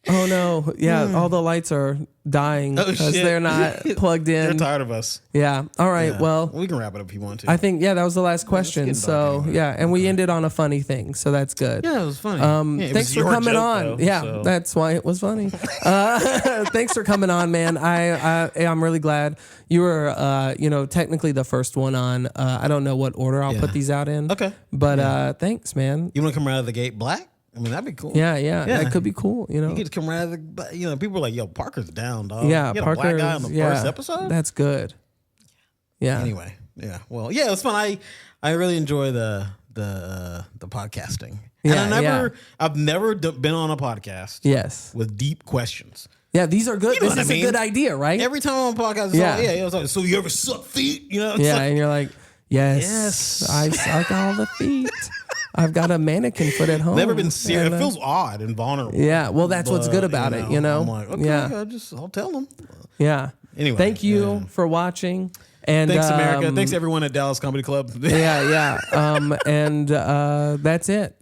Oh no! Yeah, all the lights are dying because they're not plugged in. They're tired of us. Yeah. All right. Yeah. Well, we can wrap it up if you want to. I think that was the last question. So and we ended on a funny thing. So that's good. Yeah, it was funny. Thanks for coming on. That's why it was funny. Thanks for coming on, man. I'm really glad you were. Technically the first one on. I don't know what order I'll put these out in. Okay. But thanks, man. You want to come out of the gate black? I mean, that'd be cool. Yeah, that could be cool. You know, you get to come right out of the, people are like, yo, Parker's down, dog. Yeah, you Parker's a black guy on the first episode. That's good. Yeah. Anyway, well, it was fun. I really enjoy the podcasting. Yeah, and I've never been on a podcast. Yes. With deep questions. Yeah, these are good. This is a good idea, right? Every time I'm on a podcast, it was like, so you ever suck feet? You know? And you're like, yes, I suck all the feet. I've got a mannequin foot at home. Never been serious. It feels odd and vulnerable. Yeah, well, that's what's good about it, you know? I'm like, okay, I'll tell them. Yeah. Anyway. Thank you for watching. And thanks, America. Thanks, everyone at Dallas Comedy Club. And that's it.